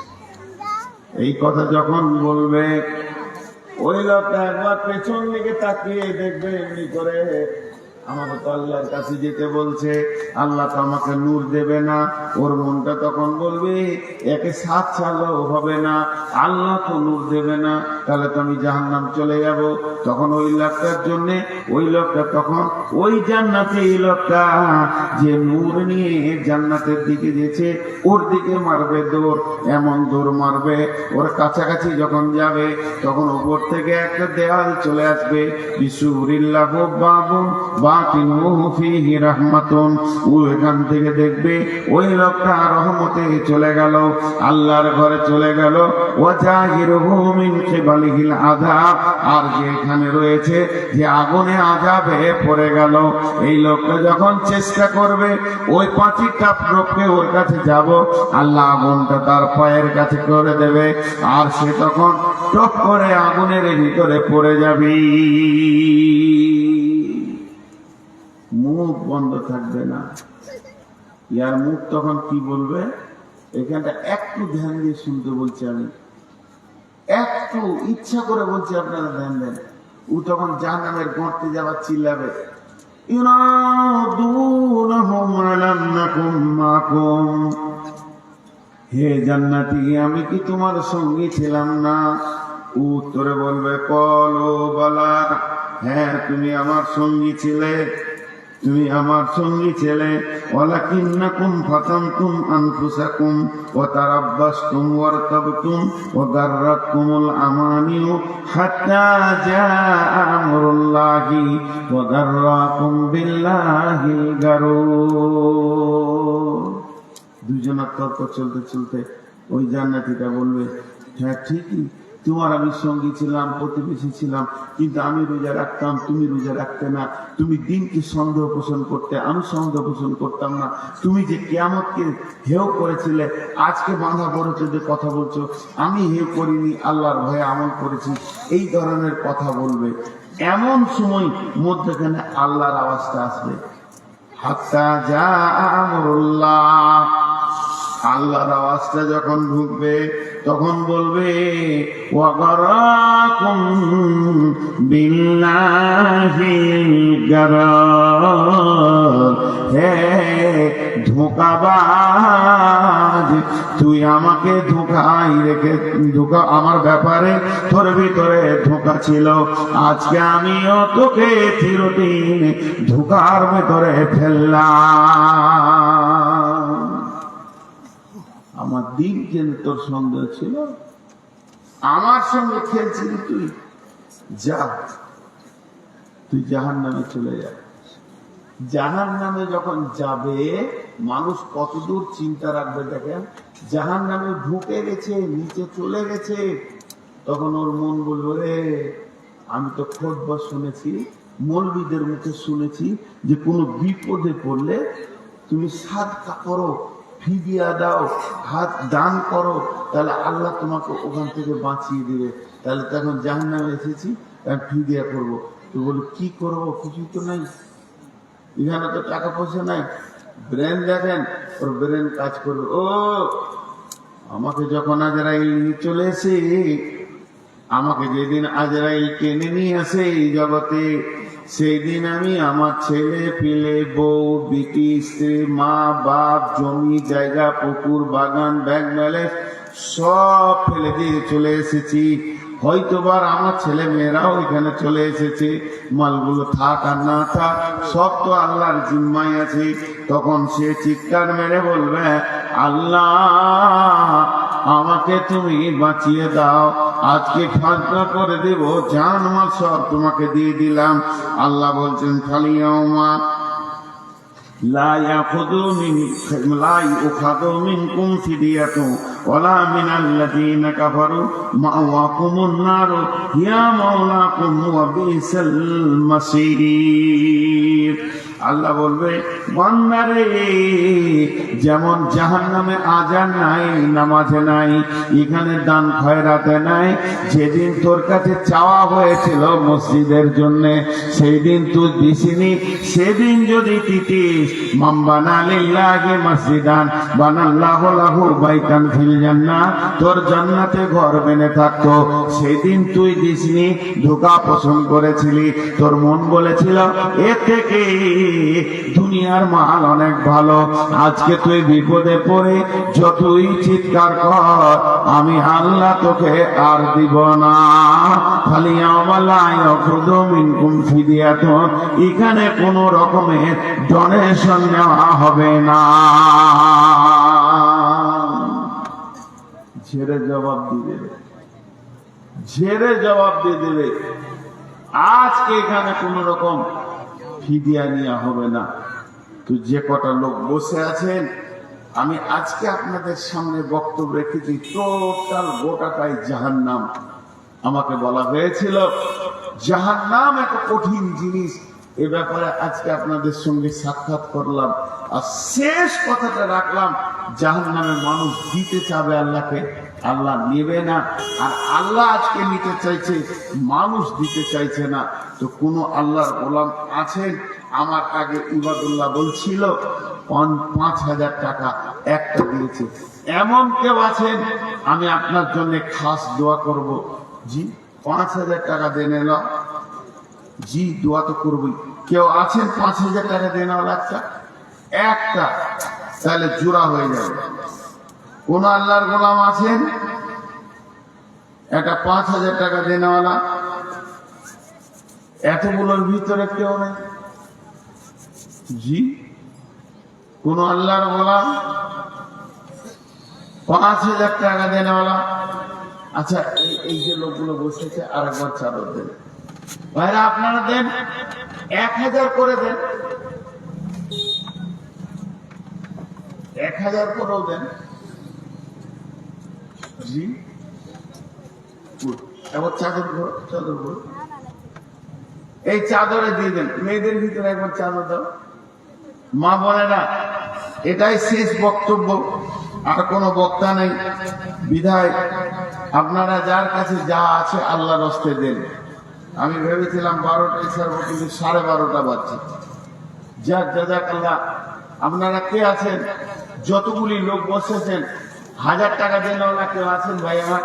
A: এই কথা যখন বলবে ওই লোকটা একবার পেছন দিকে তাকিয়ে দেখবে এমনি করে আমাকে তো আল্লাহর কাছে যেতে বলছে, আল্লাহ তো আমাকে নূর দেবে না। ওর মনটা তখন বলবে একে সাত চালও হবে না, আল্লাহ তো নূর দেবে না, তাহলে তো আমি জাহান্নাম চলে যাব। তখন ওই লোকটার জন্য ওই লোকটা তখন ওই জান্নাতে এই লোকটা যে নূর নিয়ে জান্নাতের দিকে যেছে ওর দিকে মারবে দৌড়, এমন দৌড় মারবে ওর কাছাকাছি যখন যাবে তখন উপর থেকে একটা দেওয়াল চলে আসবে। বিসুরিল্লাহু বাবুন বাতিনুহু ফীহি রাহমাতুন। ও এখান থেকে দেখবে ওই লোকটা রহমতে চলে গেল, আল্লাহর ঘরে চলে গেল। ওয়া জাহিরুহু মিন কিবালিহিল আযাব, আর যে এখানে রয়েছে যে আগুনে আযাবে পড়ে গেল। এই লোকটা যখন চেষ্টা করবে ওই পাঁচিরটা রক্ষে ওর কাছে যাব, আল্লাহ আগুনটা তার পায়ের কাছে করে দেবে, আর সে তখন টপ করে আগুনের ভিতরে পড়ে যাবে। মুখ বন্ধ থাকবে না। ইয়ার মুখ তখন কি বলবে? এখানটা একটু ধ্যান দিয়ে শুনতে বলছি, আমি একটু ইচ্ছা করে বলছি, আপনারা ধ্যান দেন। ও তখন জাহান্নামের গর্তে যাবার চিল্লাবে, ইউনাদুনহুম আলাম নাকুম মাকুম, হে জান্নাতি আমি কি তোমার সঙ্গী ছিলাম না? উত্তরে বলবে, কলু বালা, হ্যাঁ তুমি আমার সঙ্গী ছিলে, তুমি আমার সঙ্গী ছিলে। ওয়ালাকিন্নাকুম ফাতানতুম আনফুসাকুম ওয়া তারাব্বাসতুম ওয়ারতাবতুম ওয়া গাররাতকুমুল আমানিউ হাত্তা জাআ আমরুল্লাহি ওয়া গাররাকুম বিল্লাহিল গারুর। দুজনের তর্ক চলতে চলতে ওই জান্নাতীটা বলবে, হ্যাঁ ঠিকই, তোমার আমি সঙ্গী ছিলাম, প্রতিবেশী ছিলাম, কিন্তু আমি রোজা রাখতাম, তুমি রোজা রাখতে না। তুমি দিনকে সন্দেহ পোষণ করতে, আমি সন্দেহ পোষণ করতাম না। তুমি যে কিয়ামতকে হেয় করেছিলে, আজকে বাঁধা পড়েছে যে কথা বলছো, আমি হেয় করিনি, আল্লাহর ভয়ে আমল করেছি, এই ধরনের কথা বলবে। এমন সময় মধ্যখানে আল্লাহর আওয়াজটা আসবে, হাত্তা জাআ আমরুল্লাহ। আল্লাহর আওয়াজটা যখন ঢুকবে তখন বলবে, ওয়া গারাকুম বিল্লাহিল গারার, হে ধোঁকাবাজ, তুই আমাকে ধোঁকায় রেখে, ধোঁকা আমার ব্যাপারে তোর ভিতরে ধোঁকা ছিল, আজকে আমিও তোকে চিরদিন ধোঁকার ভিতরে ফেললাম। আমার দিন কেন তোর সন্দেহ ছিল, আমার সঙ্গে খেলছিলি তুই, যা তুই জাহান্নামে চলে যা। জাহান্নামে যখন যাবে মানুষ কতদূর চিন্তা রাখবে দেখেন। জাহান্নামে ঢুকে গেছে, নিচে চলে গেছে, তখন ওর মন বলবে, রে আমি তো খোঁজবার শুনেছি, মৌলবীদের মুখে শুনেছি যে কোনো বিপদে পড়লে তুমি সাদকা করো, ফিদিয়া দাও, হাত দান করো, তাহলে আল্লাহ তোমাকে ওখান থেকে বাঁচিয়ে দিবে। তাহলে তখন জাহান্নামে এসেছি, ফিদিয়া করবো। তো বলি কি করবো, কিছু তো নাই, এখানে তো টাকা পয়সা নাই। ব্রেন দেখেন, ওর ব্রেন কাজ করবে, ও আমাকে যখন আজরাইল চলে এসে, আমাকে যেদিন আজরাইল টেনে নিয়ে আসে এই জগতে, সেই দিন আমি আমার ছেলে পিলে, বউ বিটি, স্ত্রী, মা বাপ, জমি জায়গা, পুকুর বাগান, ব্যাংক ব্যালেন্স সব ফেলে দিয়ে চলে এসেছি। হয়তোবার আমার ছেলে মেয়েরাও এখানে চলে এসেছে, মালগুলো থাক আর না থাক সব তো আল্লাহর জিম্মায় আছে। তখন সে চিৎকার মেরে বলবে, আল্লাহ আমাকে তুমি বাঁচিয়ে দাও, আজকে ফাঁকা করে দেব, জান মাল সব তোমাকে দিয়ে দিলাম। আল্লাহ বলছেন, ফালিয়াউমা লা ইউখাযু মিনকুম ফিদিয়াতুন ওয়ালা মিনাল্লাযীনা কাফারু মাওয়াকুমুন নার ইয়া মাওলাকুম ওয়া বিসাল মাসীর। আল্লাহ বলবে, বান্দারে যেমন জাহান্নামে আজান নাই, নামাজে নাই, এখানে দান খয়রাতে নাই, যেদিন তোর কাছে চাওয়া হয়েছিল মসজিদের জন্য সেই দিন তুই দিসিনি, সেদিন যদি দিতিস, মান বানা লিল্লাহি মসজিদান বানাল্লাহু লাহু বাইতান ফিল জান্নাহ, তোর জান্নাতে ঘর বেনে থাকতো, সেদিন তুই দিসনি, ধোঁকা পোষণ করেছিলি, তোর মন বলেছিল এ থেকে দুনিয়ার মাল অনেক ভালো। আজকে তুই বিপদে পড়ে যতই চিৎকার কর, আমি আল্লাহ তোকে আর দিব না। খালি এখানে কোন রকমের ডোনেশন নেওয়া হবে না। ঝেড়ে জবাব দিয়ে দেবে, ঝেড়ে জবাব দিয়ে দেবে। আজকে এখানে কোন রকম ফিদিয়া নেওয়া হবে না। তো যে কটা লোক বসে আছেন, আমি আজকে আপনাদের সামনে বক্তব্য রেখেছি, টোটাল গোটাটাই জাহান্নাম। আমাকে বলা হয়েছিল জাহান্নাম একটা কঠিন জিনিস, এ ব্যাপারে আজকে আপনাদের সঙ্গে সাক্ষাৎ করলাম। আর শেষ কথাটা রাখলাম, জাহান্নামে মানুষ দিতে চাবে আল্লাহকে, আল্লাহ নেবে না। আর আল্লাহ আজকে নিতে চাইছে, মানুষ দিতে চাইছে না। তো কোন আল্লাহর গোলাম আছেন? আমার আগে ইবাদুল্লাহ বলছিল 5,000 টাকা একটা দিয়েছে। এমন কেউ আছেন? আমি আপনার জন্য খাস দোয়া করব। জি 5,000 টাকা দেন এলো। জি দোয়া তো করবই। কেউ আছেন 5,000 টাকা দেন একটা? তাহলে জোড়া হয়ে যাবে। কোন আল্লাহর গোলাম আছেন একটা 5,000 টাকা দেনেওয়ালা? এতগুলোর ভিতরে কেউ নেই। জি কোন আল্লাহর গোলাম 5,000 টাকা দেনেওয়ালা? আচ্ছা এই যে লোকগুলো বসেছে আরেকবার চাদর দেন ভাইরা, আপনারা দেন 1,000 করে দেন, 1,000 করেও দেন। জি এবার চাদর এই চাদরে দিয়ে দেন। মেয়েদের ভিতরে একবার চাদর দাও। মা বোনেরা, এটাই শেষ বক্তব্য, আর কোন বক্তা নেই। বিধায় আপনারা যার কাছে যা আছে আল্লাহর হস্তে দেন। আমি ভেবেছিলাম 12টায় ছাড়বো, কিন্তু 12:30 বাজছে। যাক জাযাকাল্লাহ। আপনারা কে আছেন? যতগুলি লোক বসেছেন 1,000 টাকা দেনওয়ালা কেউ আছেন? ভাই আমার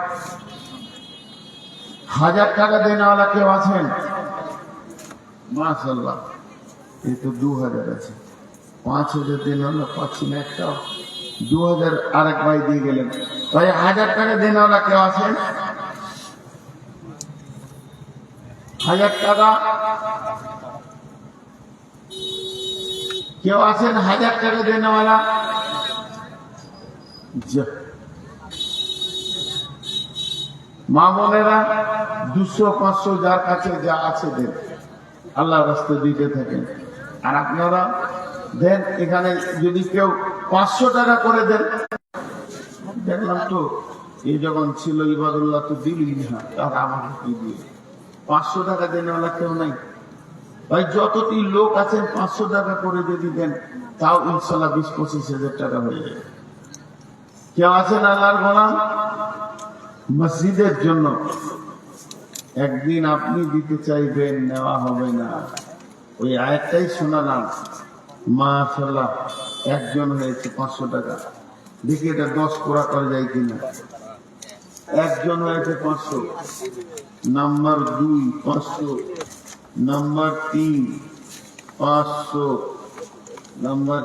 A: 1,000 টাকা দেনওয়ালা কেউ আছেন? মাশাআল্লাহ, এই তো 2,000 আছে। 5,000 দেনওয়ালা পাচ্ছি না একটাও। 2,000 আরেক ভাই দিয়ে গেলেন। ভাই 1,000 টাকা দেনওয়ালা কেউ আছেন? 1,000 টাকা কেউ আছেন? 1,000 টাকা দেনওয়ালা? মা বোনেরা 200-500 যার কাছে যা আছে দেন, আল্লাহর রাস্তায় দিতে থাকেন। আর আপনারা দেন। এখানে যদি কেউ 500 টাকা করে দেন, দেখলাম তো এই যখন ছিল ইবাদুল্লাহ তো দিলই না, তারা আমাকে কি দিয়ে 500 টাকা দেনওয়ালা কেউ নাই। ভাই যতটি লোক আছেন 500 টাকা করে যদি দেন, তাও ইনশাল্লাহ 20-25,000 টাকা হয়ে যাবে। কেউ আছেন আল্লাহর গোলাম? মসজিদের জন্য একদিন আপনি দিতে চাইবেন, নেওয়া হবে না। ওই আয়াতটাই শোনালাম। মাশাআল্লাহ, একজন হয়েছে 500 টাকা। দেখি এটা 10 পুরা করে যায় কিনা। একজন হয়েছে 500, নাম্বার 2 500, নাম্বার 3 500, নাম্বার